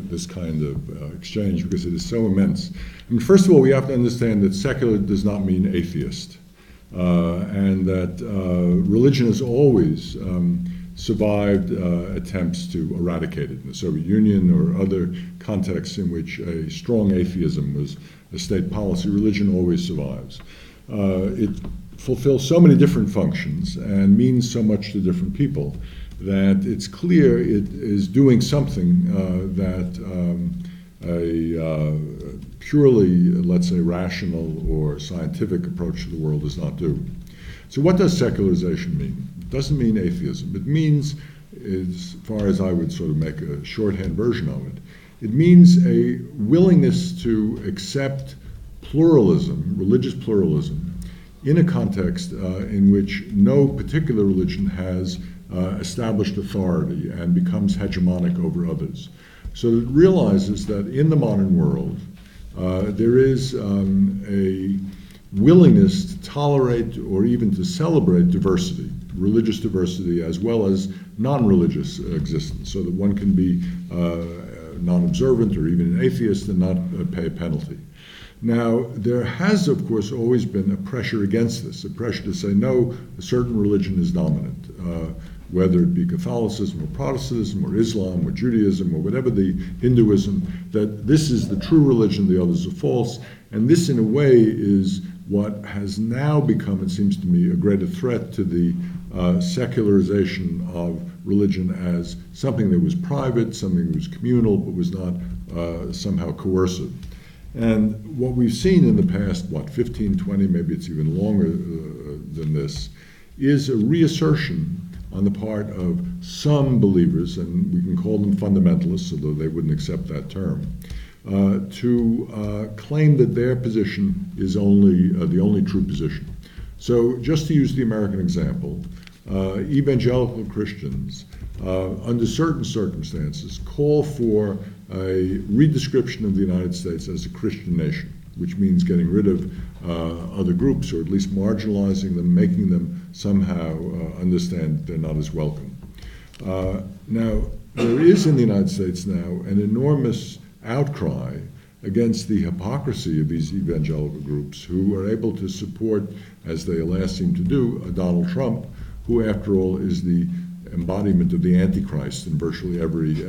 this kind of exchange, because it is so immense. I mean, first of all, we have to understand that secular does not mean atheist, and that religion has always survived attempts to eradicate it in the Soviet Union or other contexts in which a strong atheism was a state policy. Religion always survives. It fulfills so many different functions and means so much to different people that it's clear it is doing something that a purely, let's say, rational or scientific approach to the world does not do. So what does secularization mean? It doesn't mean atheism. It means, as far as I would sort of make a shorthand version of it, it means a willingness to accept pluralism, religious pluralism, in a context in which no particular religion has established authority and becomes hegemonic over others. So it realizes that in the modern world, there is a willingness to tolerate or even to celebrate diversity, religious diversity as well as non-religious existence, so that one can be non-observant or even an atheist and not pay a penalty. Now, there has, of course, always been a pressure against this, a pressure to say, no, a certain religion is dominant, whether it be Catholicism or Protestantism or Islam or Judaism or whatever the Hinduism, that this is the true religion, the others are false. And this, in a way, is what has now become, it seems to me, a greater threat to the secularization of religion as something that was private, something that was communal, but was not somehow coercive. And what we've seen in the past, 15, 20, maybe it's even longer than this, is a reassertion on the part of some believers, and we can call them fundamentalists, although they wouldn't accept that term, to claim that their position is the only true position. So just to use the American example, evangelical Christians, under certain circumstances, call for a redescription of the United States as a Christian nation, which means getting rid of other groups, or at least marginalizing them, making them somehow understand they're not as welcome. Now, there is in the United States now an enormous outcry against the hypocrisy of these evangelical groups who are able to support, as they last seem to do, Donald Trump, who, after all, is the embodiment of the Antichrist in virtually every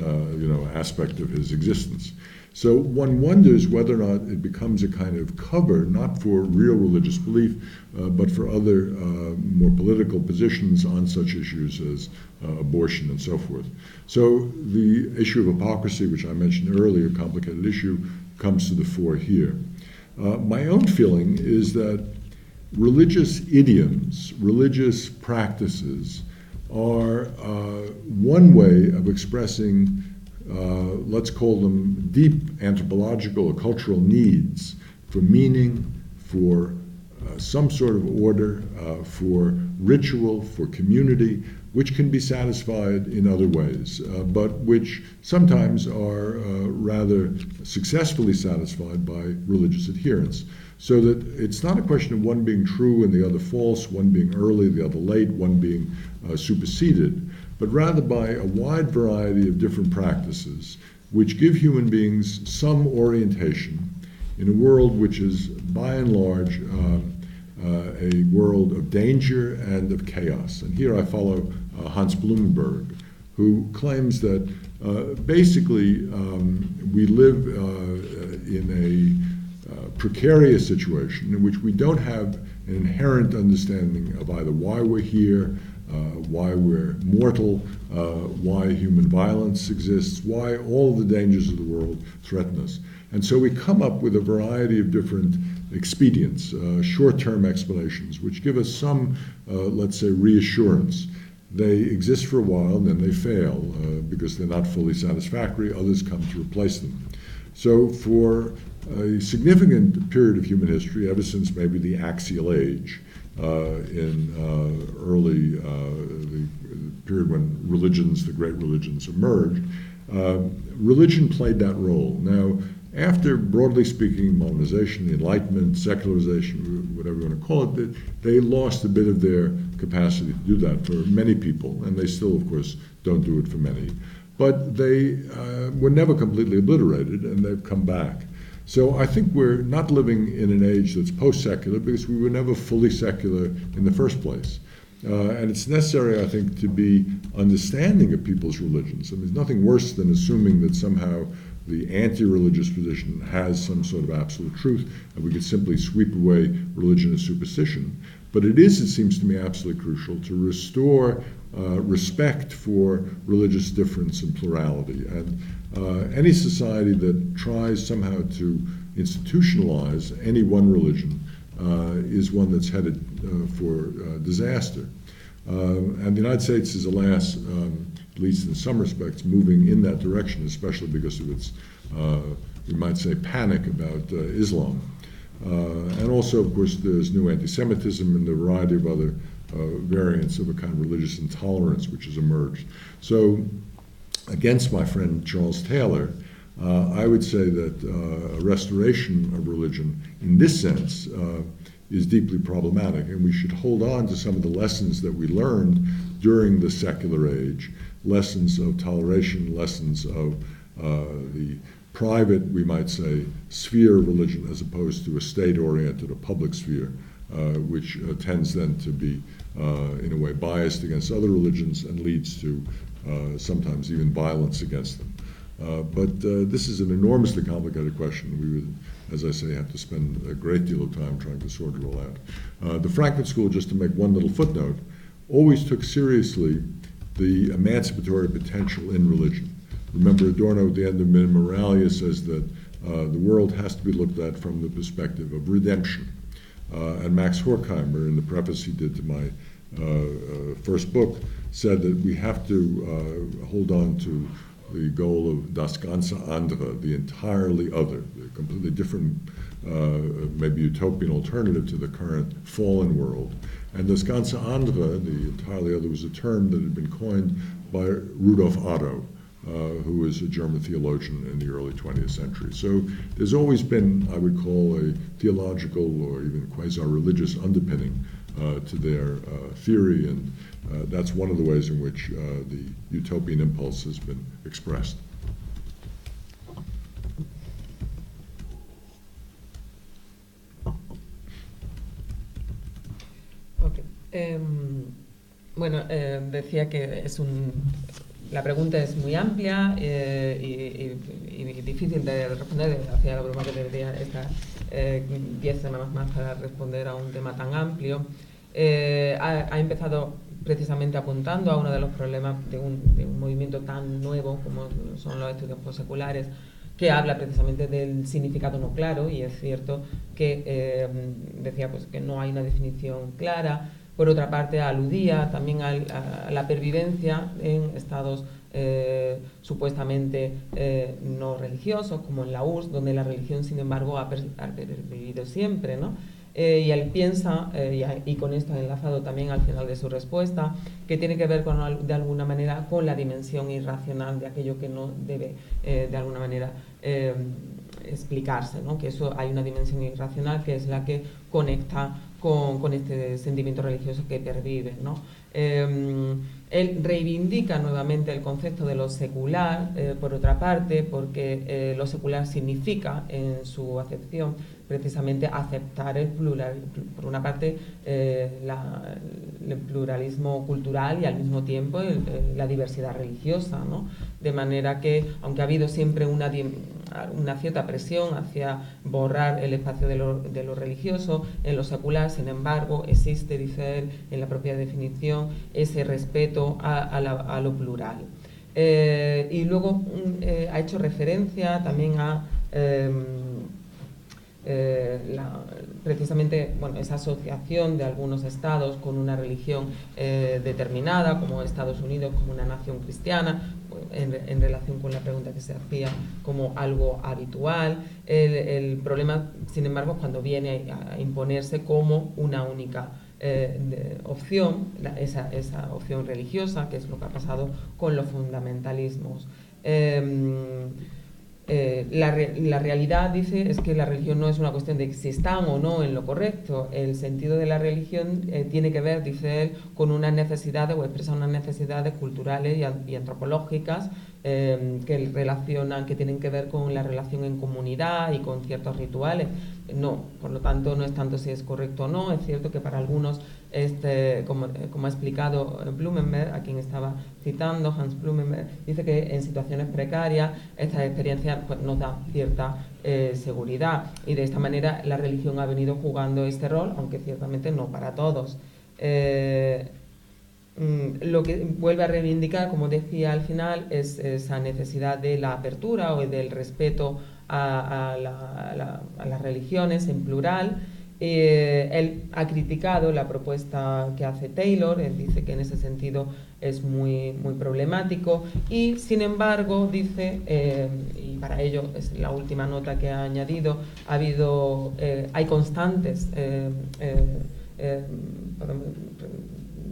aspect of his existence. So one wonders whether or not it becomes a kind of cover, not for real religious belief, but for other more political positions on such issues as abortion and so forth. So the issue of hypocrisy, which I mentioned earlier, a complicated issue, comes to the fore here. My own feeling is that religious idioms, religious practices, are one way of expressing, let's call them deep anthropological or cultural needs for meaning, for some sort of order, for ritual, for community, which can be satisfied in other ways, but which sometimes are rather successfully satisfied by religious adherents. So that it's not a question of one being true and the other false, one being early, the other late, one being superseded, but rather by a wide variety of different practices which give human beings some orientation in a world which is, by and large, a world of danger and of chaos. And here I follow Hans Blumenberg, who claims that basically we live in a precarious situation in which we don't have an inherent understanding of either why we're here, why we're mortal, why human violence exists, why all the dangers of the world threaten us. And so we come up with a variety of different expedients, short-term explanations, which give us some, let's say, reassurance. They exist for a while, and then they fail because they're not fully satisfactory. Others come to replace them. So for a significant period of human history, ever since maybe the Axial Age, in the period when religions, the great religions, emerged, religion played that role. Now, after, broadly speaking, modernization, the Enlightenment, secularization, whatever you want to call it, they lost a bit of their capacity to do that for many people, and they still, of course, don't do it for many. But they were never completely obliterated, and they've come back. So I think we're not living in an age that's post-secular because we were never fully secular in the first place. And it's necessary, I think, to be understanding of people's religions. I mean, there's nothing worse than assuming that somehow the anti-religious position has some sort of absolute truth, and we could simply sweep away religion as superstition. But it is, it seems to me, absolutely crucial to restore respect for religious difference and plurality. And any society that tries somehow to institutionalize any one religion is one that's headed for disaster. And the United States is, alas, at least in some respects, moving in that direction, especially because of its, we might say, panic about Islam. And also, of course, there's new anti-Semitism and a variety of other variants of a kind of religious intolerance which has emerged. So, against my friend Charles Taylor, I would say that a restoration of religion in this sense is deeply problematic, and we should hold on to some of the lessons that we learned during the secular age, lessons of toleration, lessons of the private, we might say, sphere of religion as opposed to a state-oriented, a public sphere, which tends then to be, in a way, biased against other religions and leads to sometimes even violence against them. But this is an enormously complicated question. We would, as I say, have to spend a great deal of time trying to sort it all out. The Frankfurt School, just to make one little footnote, always took seriously the emancipatory potential in religion. Remember, Adorno at the end of Memoria says that the world has to be looked at from the perspective of redemption. And Max Horkheimer, in the preface he did to my first book, said that we have to hold on to the goal of das ganze andere, the entirely other, the completely different, maybe utopian alternative to the current fallen world. And das ganze andere, the entirely other, was a term that had been coined by Rudolf Otto, who was a German theologian in the early 20th century. So there's always been, I would call, a theological or even quasi-religious underpinning to their theory, and that's one of the ways in which the utopian impulse has been expressed. Okay. Bueno, decía que la pregunta es muy amplia y difícil de responder, hacía la broma que debería estar 10 semanas más para responder a un tema tan amplio. Ha empezado precisamente apuntando a uno de los problemas de un movimiento tan nuevo como son los estudios postseculares, que habla precisamente del significado no claro, y es cierto que decía pues, que no hay una definición clara. Por otra parte, aludía también a la pervivencia en estados supuestamente no religiosos, como en la URSS, donde la religión, sin embargo, ha pervivido siempre, ¿no? Y él piensa, y con esto ha enlazado también al final de su respuesta, que tiene que ver de alguna manera con la dimensión irracional de aquello que no debe de alguna manera explicarse, ¿no? Que eso hay una dimensión irracional que es la que conecta con este sentimiento religioso que pervive, ¿no? Él reivindica nuevamente el concepto de lo secular, por otra parte, porque lo secular significa, en su acepción, precisamente aceptar el plural, por una parte el pluralismo cultural y al mismo tiempo la diversidad religiosa, ¿no? De manera que, aunque ha habido siempre una cierta presión hacia borrar el espacio de lo religioso, en lo secular, sin embargo, existe, dice él, en la propia definición, ese respeto a lo plural. Y luego ha hecho referencia también a precisamente esa asociación de algunos estados con una religión determinada, como Estados Unidos como una nación cristiana, en relación con la pregunta que se hacía, como algo habitual. El problema, sin embargo, es cuando viene a imponerse como una única opción, esa opción religiosa, que es lo que ha pasado con los fundamentalismos. La realidad, dice, es que la religión no es una cuestión de si están o no en lo correcto. El sentido de la religión tiene que ver, dice él, con unas necesidades o expresa unas necesidades culturales y antropológicas que tienen que ver con la relación en comunidad y con ciertos rituales. No, por lo tanto, no es tanto si es correcto o no. Es cierto que para algunos, como ha explicado Blumenberg, a quien estaba citando, Hans Blumenberg, dice que en situaciones precarias esta experiencia pues, nos da cierta seguridad, y de esta manera la religión ha venido jugando este rol, aunque ciertamente no para todos. Lo que vuelve a reivindicar, como decía al final, es esa necesidad de la apertura o del respeto a las religiones en plural. Él ha criticado la propuesta que hace Taylor. Él dice que en ese sentido es muy, muy problemático, y sin embargo dice, y para ello es la última nota que ha añadido, hay constantes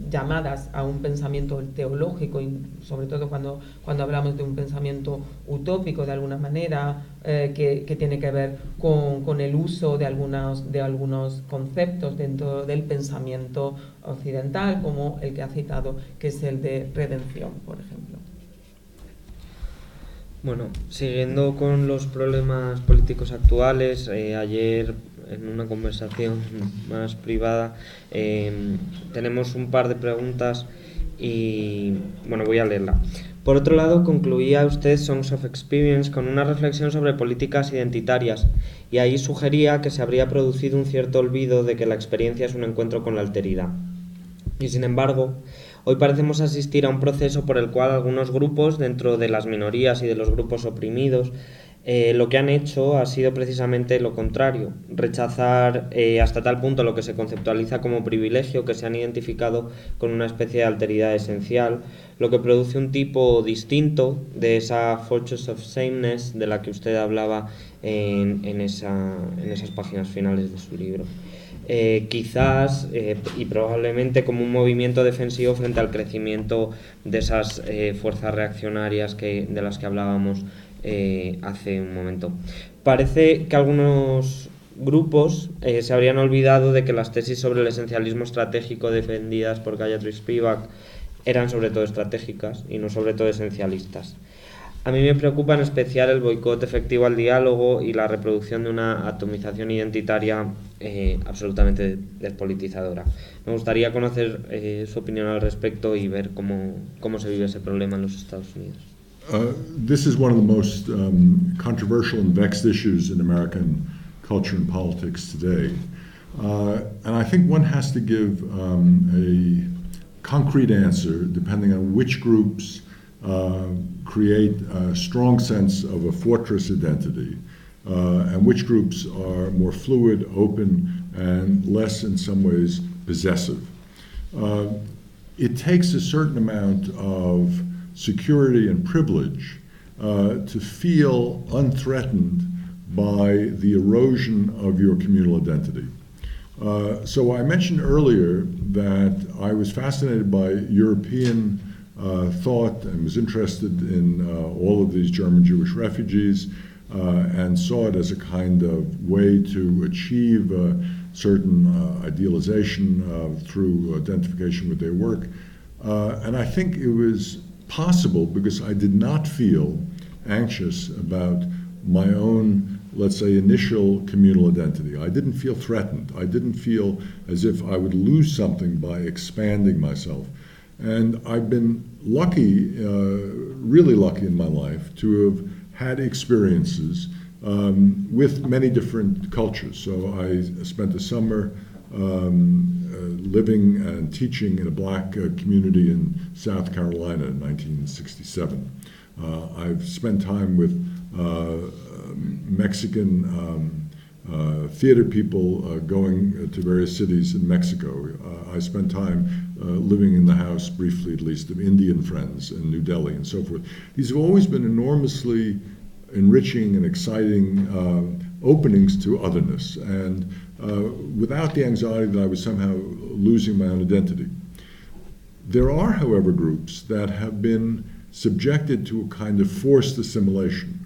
llamadas a un pensamiento teológico, y sobre todo cuando hablamos de un pensamiento utópico de alguna manera, que tiene que ver con el uso de algunos conceptos dentro del pensamiento occidental, como el que ha citado, que es el de redención, por ejemplo. Bueno, siguiendo con los problemas políticos actuales, ayer en una conversación más privada tenemos un par de preguntas y bueno, voy a leerla. Por otro lado, concluía usted Songs of Experience con una reflexión sobre políticas identitarias y ahí sugería que se habría producido un cierto olvido de que la experiencia es un encuentro con la alteridad. Y sin embargo, hoy parecemos asistir a un proceso por el cual algunos grupos, dentro de las minorías y de los grupos oprimidos, lo que han hecho ha sido precisamente lo contrario, rechazar hasta tal punto lo que se conceptualiza como privilegio, que se han identificado con una especie de alteridad esencial, lo que produce un tipo distinto de esa fortress of sameness de la que usted hablaba en esas páginas finales de su libro. Quizás y probablemente como un movimiento defensivo frente al crecimiento de esas fuerzas reaccionarias de las que hablábamos hace un momento. Parece que algunos grupos se habrían olvidado de que las tesis sobre el esencialismo estratégico defendidas por Gayatri Spivak eran sobre todo estratégicas y no sobre todo esencialistas. A mí me preocupa en especial el boicot efectivo al diálogo y la reproducción de una atomización identitaria absolutamente despolitizadora. Me gustaría conocer su opinión al respecto y ver cómo se vive ese problema en los Estados Unidos. This is one of the most controversial and vexed issues in American culture and politics today. And I think one has to give a concrete answer depending on which groups create a strong sense of a fortress identity, and which groups are more fluid, open, and less, in some ways, possessive. It takes a certain amount of security and privilege to feel unthreatened by the erosion of your communal identity. So I mentioned earlier that I was fascinated by European thought and was interested in all of these German Jewish refugees and saw it as a kind of way to achieve a certain idealization through identification with their work. And I think it was possible because I did not feel anxious about my own, let's say, initial communal identity. I didn't feel threatened. I didn't feel as if I would lose something by expanding myself. And I've been lucky, really lucky in my life to have had experiences with many different cultures. So I spent a summer living and teaching in a black community in South Carolina in 1967. I've spent time with Mexican theater people going to various cities in Mexico. I spent time living in the house, briefly at least, of Indian friends in New Delhi and so forth. These have always been enormously enriching and exciting openings to otherness, and without the anxiety that I was somehow losing my own identity. There are, however, groups that have been subjected to a kind of forced assimilation,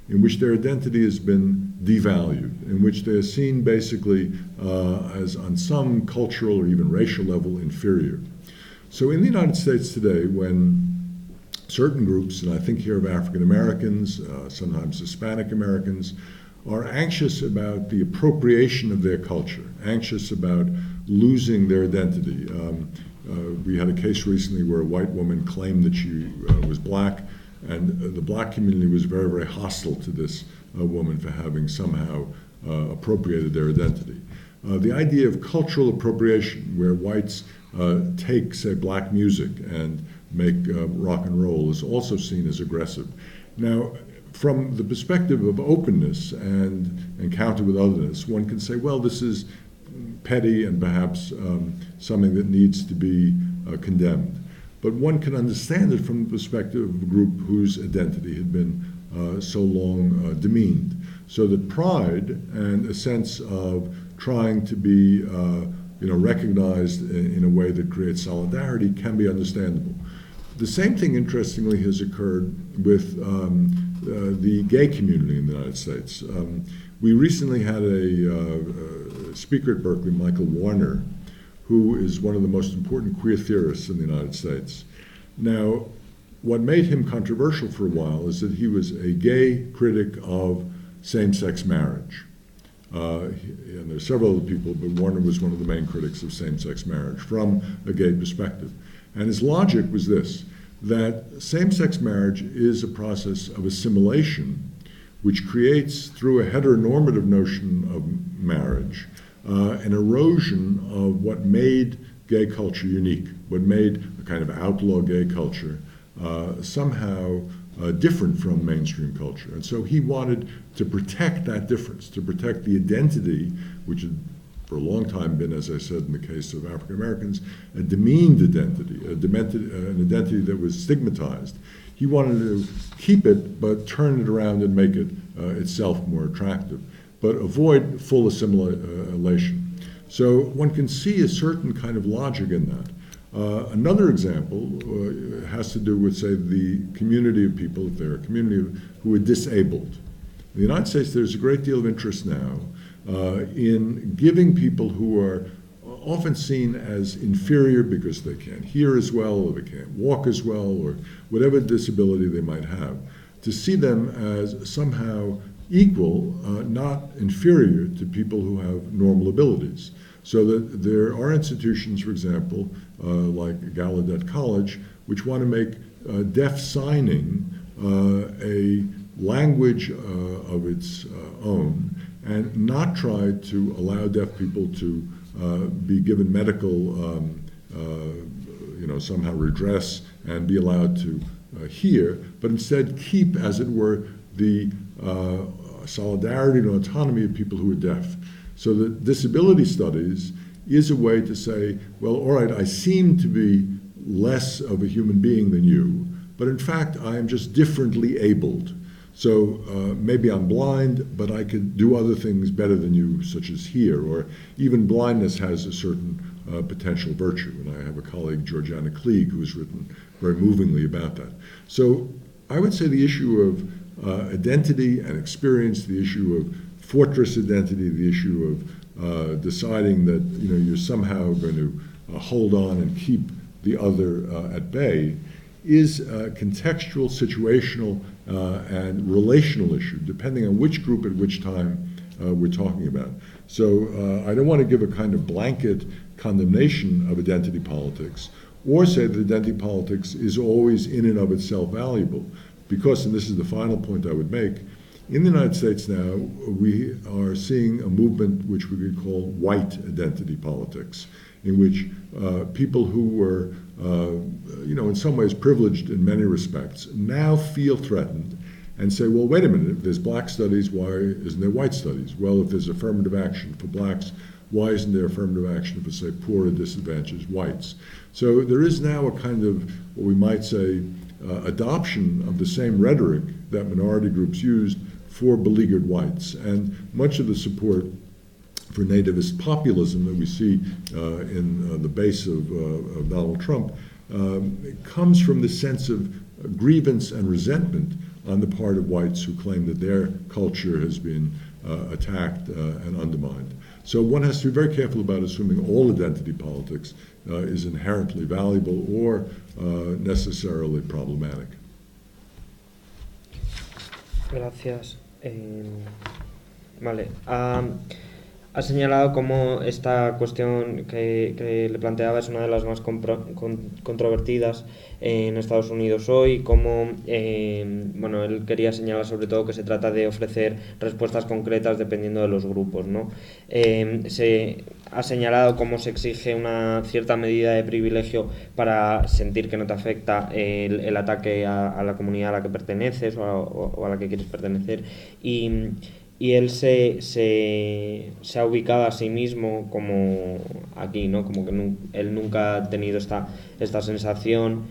in which their identity has been devalued, in which they are seen basically as on some cultural or even racial level inferior. So in the United States today, when certain groups, and I think here of African Americans, sometimes Hispanic Americans, are anxious about the appropriation of their culture, anxious about losing their identity. We had a case recently where a white woman claimed that she was black, and the black community was very, very hostile to this woman for having somehow appropriated their identity. The idea of cultural appropriation, where whites take, say, black music and make rock and roll, is also seen as aggressive. Now, from the perspective of openness and encounter with otherness, one can say, well, this is petty and perhaps something that needs to be condemned. But one can understand it from the perspective of a group whose identity had been so long demeaned. So that pride and a sense of trying to be recognized in a way that creates solidarity can be understandable. The same thing, interestingly, has occurred with the gay community in the United States. We recently had a speaker at Berkeley, Michael Warner, who is one of the most important queer theorists in the United States. Now, what made him controversial for a while is that he was a gay critic of same-sex marriage. And there's several other people, but Warner was one of the main critics of same-sex marriage from a gay perspective. And his logic was this, that same-sex marriage is a process of assimilation which creates, through a heteronormative notion of marriage, an erosion of what made gay culture unique, what made a kind of outlaw gay culture somehow different from mainstream culture. And so he wanted to protect that difference, to protect the identity, which had for a long time been, as I said in the case of African Americans, a demeaned identity, an identity that was stigmatized. He wanted to keep it, but turn it around and make it itself more attractive, but avoid full assimilation. So one can see a certain kind of logic in that. Another example has to do with, say, the community of people, if they're a community who are disabled. In the United States, there's a great deal of interest now in giving people who are often seen as inferior because they can't hear as well, or they can't walk as well, or whatever disability they might have, to see them as somehow equal, not inferior to people who have normal abilities. So that there are institutions, for example, like Gallaudet College, which want to make deaf signing a language of its own, and not try to allow deaf people to be given medical, somehow redress and be allowed to hear, but instead keep, as it were, the solidarity and autonomy of people who are deaf. So that disability studies is a way to say, well, all right, I seem to be less of a human being than you, but in fact, I am just differently abled. So maybe I'm blind, but I could do other things better than you, such as hear, or even blindness has a certain potential virtue. And I have a colleague, Georgiana Klieg, who has written very movingly about that. So I would say the issue of identity and experience, the issue of fortress identity, the issue of deciding that you're somehow going to hold on and keep the other at bay, is a contextual, situational, and relational issue, depending on which group at which time we're talking about. So I don't want to give a kind of blanket condemnation of identity politics, or say that identity politics is always in and of itself valuable, because, and this is the final point I would make, in the United States now, we are seeing a movement which we could call white identity politics, in which people who were, in some ways privileged in many respects, now feel threatened and say, well, wait a minute, if there's black studies, why isn't there white studies? Well, if there's affirmative action for blacks, why isn't there affirmative action for, say, poor or disadvantaged whites? So there is now a kind of, what we might say, adoption of the same rhetoric that minority groups used for beleaguered whites. And much of the support for nativist populism that we see in the base of Donald Trump comes from the sense of grievance and resentment on the part of whites who claim that their culture has been attacked and undermined. So one has to be very careful about assuming all identity politics is inherently valuable or necessarily problematic. Gracias. Vale. Ha señalado cómo esta cuestión que le planteaba es una de las más controvertidas en Estados Unidos hoy, cómo él quería señalar sobre todo que se trata de ofrecer respuestas concretas dependiendo de los grupos, ¿no? Se ha señalado cómo se exige una cierta medida de privilegio para sentir que no te afecta el ataque a la comunidad a la que perteneces o a la que quieres pertenecer, y él se ha ubicado a sí mismo como aquí, ¿no? Como que él nunca ha tenido esta sensación,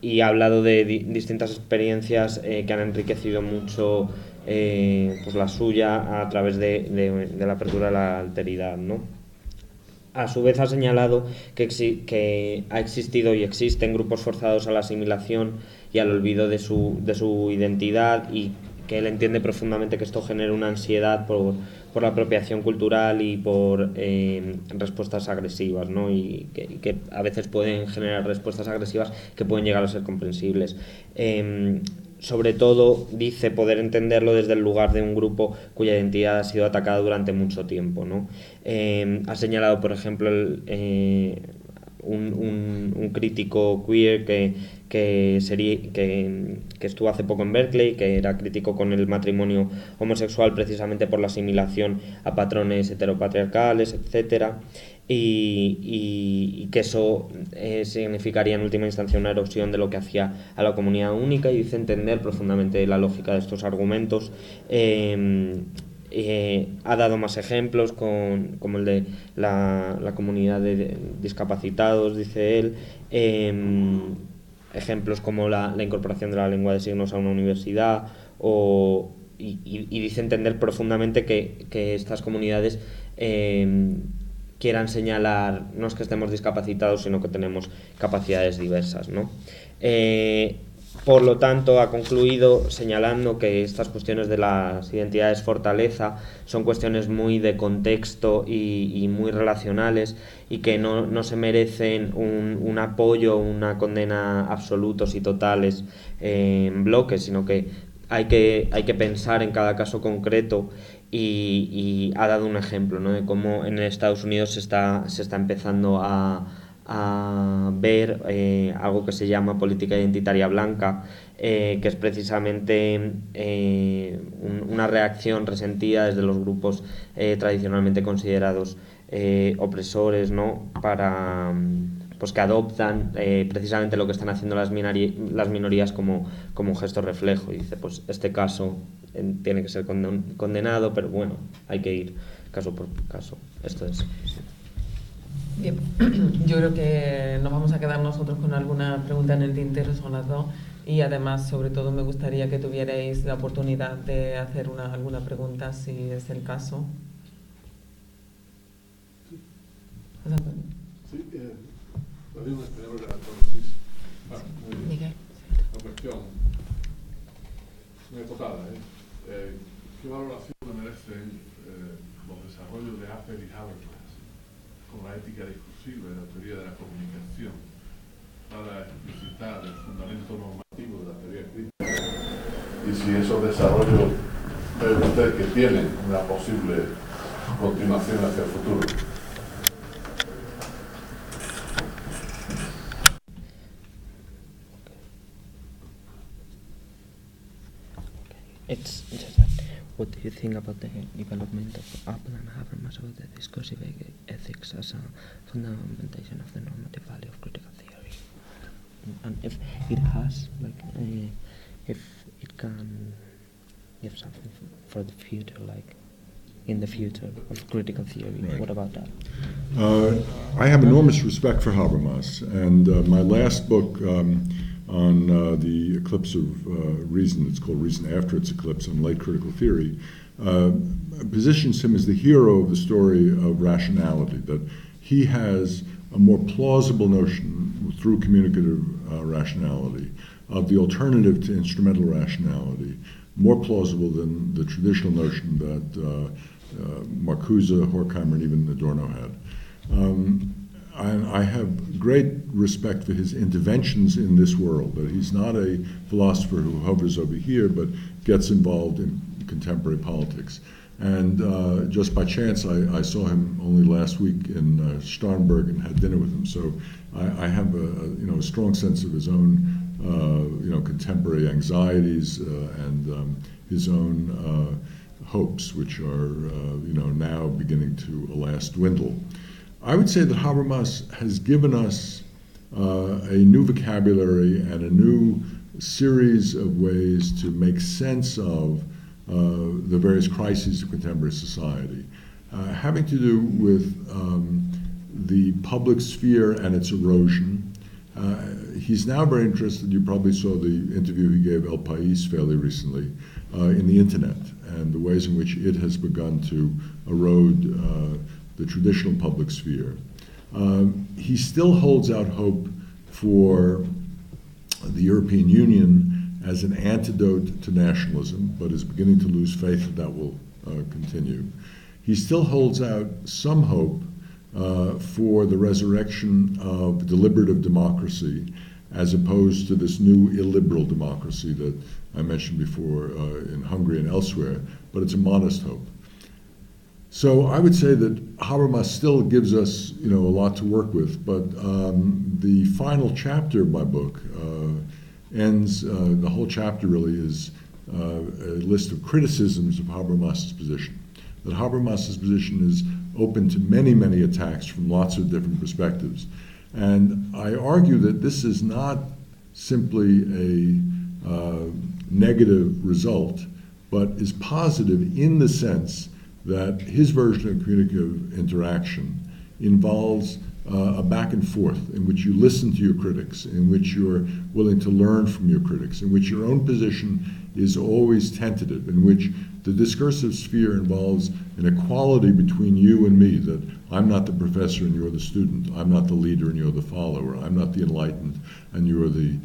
y ha hablado de distintas experiencias que han enriquecido mucho pues la suya a través de la apertura de la alteridad, ¿no? A su vez ha señalado que ha existido y existen grupos forzados a la asimilación y al olvido de su identidad, y que él entiende profundamente que esto genera una ansiedad por la apropiación cultural y por respuestas agresivas, ¿no? Y que a veces pueden generar respuestas agresivas que pueden llegar a ser comprensibles. Sobre todo, dice poder entenderlo desde el lugar de un grupo cuya identidad ha sido atacada durante mucho tiempo, ¿no? Ha señalado, por ejemplo, un crítico queer que estuvo hace poco en Berkeley, que era crítico con el matrimonio homosexual precisamente por la asimilación a patrones heteropatriarcales, etcétera, y que eso significaría en última instancia una erosión de lo que hacía a la comunidad única, y dice entender profundamente la lógica de estos argumentos. Ha dado más ejemplos como el de la comunidad de discapacitados, dice él, ejemplos como la incorporación de la lengua de signos a una universidad, y dice entender profundamente que estas comunidades quieran señalar no es que estemos discapacitados, sino que tenemos capacidades diversas, ¿no? Por lo tanto, ha concluido señalando que estas cuestiones de las identidades fortaleza son cuestiones muy de contexto y muy relacionales, y que no se merecen un apoyo, una condena absolutos y totales en bloques, sino que hay que pensar en cada caso concreto, y ha dado un ejemplo, ¿no?, de cómo en Estados Unidos se está empezando a ver algo que se llama política identitaria blanca, que es precisamente una reacción resentida desde los grupos tradicionalmente considerados opresores, ¿no?, para pues que adoptan precisamente lo que están haciendo las minorías como un gesto reflejo. Y dice, pues este caso tiene que ser condenado, pero bueno, hay que ir caso por caso. Esto es. Bien, yo creo que nos vamos a quedar nosotros con alguna pregunta en el tintero, son las dos, y además, sobre todo, me gustaría que tuvierais la oportunidad de hacer alguna pregunta, si es el caso. Sí, lo digo en español, entonces, Miguel. la cuestión muy acotada, ¿qué valoración merecen los desarrollos de Apple y Habermas con la ética discursiva y la teoría de la comunicación para explicitar el fundamento normativo de la teoría crítica? Y si esos desarrollos cree usted que tienen una posible continuación hacia el futuro. It's just that, what do you think about the development of Apple and Habermas about the discursive ethics as a fundamentation of the normative value of critical theory? And if it has, if it can give something for the future, in the future of critical theory, right. What about that? I have enormous respect for Habermas, and my last book on the eclipse of reason, it's called Reason After Its Eclipse, on late critical theory, positions him as the hero of the story of rationality, that he has a more plausible notion through communicative rationality of the alternative to instrumental rationality, more plausible than the traditional notion that Marcuse, Horkheimer, and even Adorno had. I have great respect for his interventions in this world, that he's not a philosopher who hovers over here but gets involved in contemporary politics. And just by chance, I saw him only last week in Starnberg and had dinner with him. So I have a strong sense of his own contemporary anxieties and his own hopes, which are now beginning to alas dwindle. I would say that Habermas has given us a new vocabulary and a new series of ways to make sense of the various crises of contemporary society, having to do with the public sphere and its erosion. He's now very interested, you probably saw the interview he gave El País fairly recently, in the internet and the ways in which it has begun to erode the traditional public sphere. He still holds out hope for the European Union as an antidote to nationalism, but is beginning to lose faith that will continue. He still holds out some hope for the resurrection of deliberative democracy as opposed to this new illiberal democracy that I mentioned before in Hungary and elsewhere, but it's a modest hope. So I would say that Habermas still gives us, a lot to work with, but the final chapter of my book ends, the whole chapter really is a list of criticisms of Habermas's position. That Habermas's position is open to many, many attacks from lots of different perspectives. And I argue that this is not simply a negative result, but is positive in the sense that his version of communicative interaction involves a back and forth in which you listen to your critics, in which you're willing to learn from your critics, in which your own position is always tentative, in which the discursive sphere involves an equality between you and me, that I'm not the professor and you're the student, I'm not the leader and you're the follower, I'm not the enlightened and you're the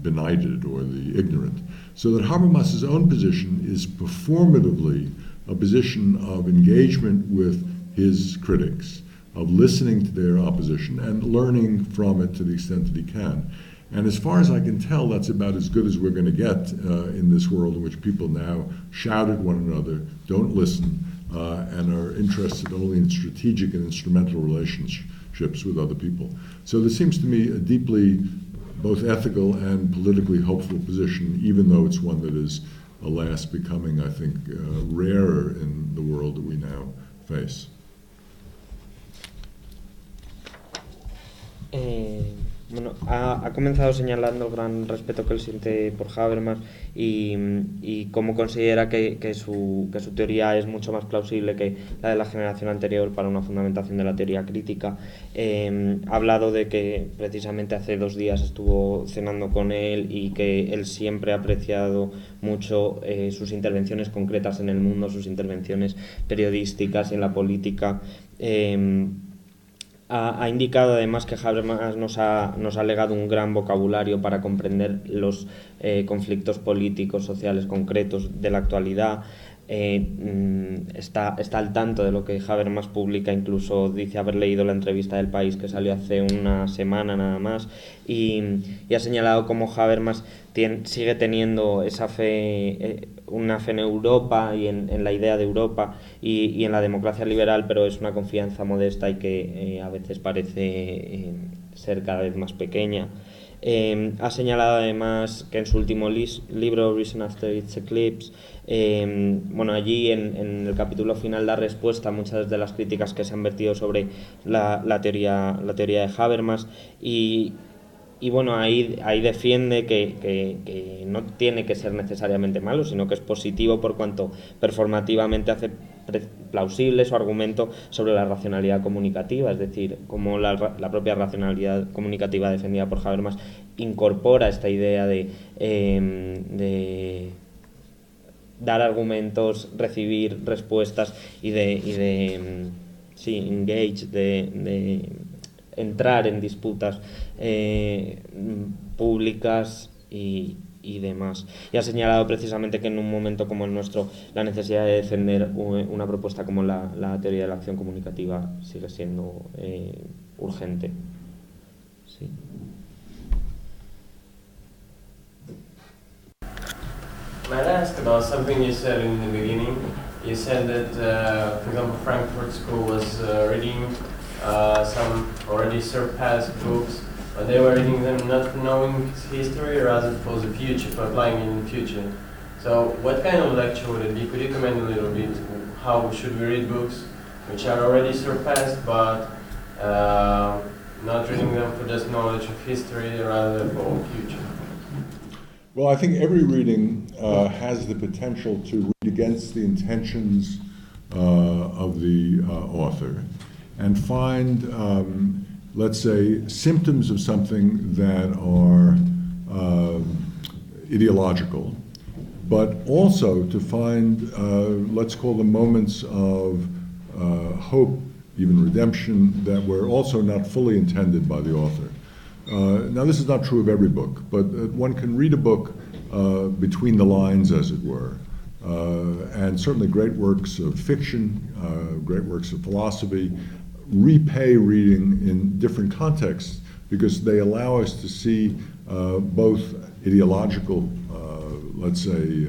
benighted or the ignorant. So that Habermas's own position is performatively a position of engagement with his critics, of listening to their opposition and learning from it to the extent that he can. And as far as I can tell, that's about as good as we're going to get in this world in which people now shout at one another, don't listen, and are interested only in strategic and instrumental relationships with other people. So this seems to me a deeply both ethical and politically hopeful position, even though it's one that is, alas, becoming, I think, rarer in the world that we now face. Bueno, ha comenzado señalando el gran respeto que él siente por Habermas y cómo considera que su teoría es mucho más plausible que la de la generación anterior para una fundamentación de la teoría crítica. Ha hablado de que precisamente hace 2 días estuvo cenando con él y que él siempre ha apreciado mucho sus intervenciones concretas en el mundo, sus intervenciones periodísticas y en la política. Ha indicado además que Habermas nos ha legado un gran vocabulario para comprender los conflictos políticos, sociales concretos de la actualidad. Está al tanto de lo que Habermas publica, incluso dice haber leído la entrevista del País que salió hace una semana nada más, y ha señalado cómo Habermas sigue teniendo esa fe, una fe en Europa y en la idea de Europa y en la democracia liberal, pero es una confianza modesta y que a veces parece ser cada vez más pequeña. Ha señalado además que en su último libro, Reason After Its Eclipse, allí en el capítulo final da respuesta a muchas de las críticas que se han vertido sobre la teoría de Habermas y bueno, ahí defiende que no tiene que ser necesariamente malo, sino que es positivo por cuanto performativamente hace plausible su argumento sobre la racionalidad comunicativa, es decir, cómo la propia racionalidad comunicativa defendida por Habermas incorpora esta idea de dar argumentos, recibir respuestas y de engage, de entrar en disputas públicas y demás. Y ha señalado precisamente que en un momento como el nuestro la necesidad de defender una propuesta como la teoría de la acción comunicativa sigue siendo urgente. Sí. Might I ask about something you said in the beginning? You said that, for example, Frankfurt School was reading some already surpassed books, but they were reading them not knowing history, rather for the future, for applying in the future. So what kind of lecture would it be? Could you comment a little bit? How should we read books which are already surpassed, but not reading them for just knowledge of history, rather for future? Well, I think every reading has the potential to read against the intentions of the author and find, let's say, symptoms of something that are ideological, but also to find, let's call them moments of hope, even redemption, that were also not fully intended by the author. Now, this is not true of every book, but one can read a book between the lines, as it were, and certainly great works of fiction, great works of philosophy, repay reading in different contexts because they allow us to see both ideological, let's say,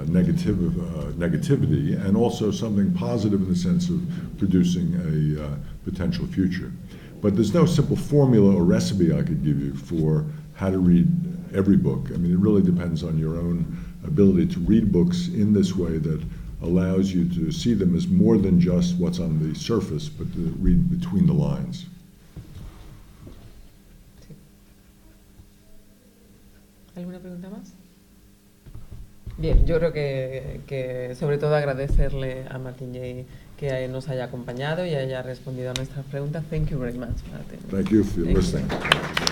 negativity, and also something positive in the sense of producing a potential future. But there's no simple formula or recipe I could give you for how to read every book. I mean, it really depends on your own ability to read books in this way that allows you to see them as more than just what's on the surface, but to read between the lines. ¿Alguna pregunta más? Bien, yo creo que sobre todo agradecerle a Martin Jay que nos haya acompañado y haya respondido a nuestras preguntas. Thank you very much, Martin. Thank you for listening. You.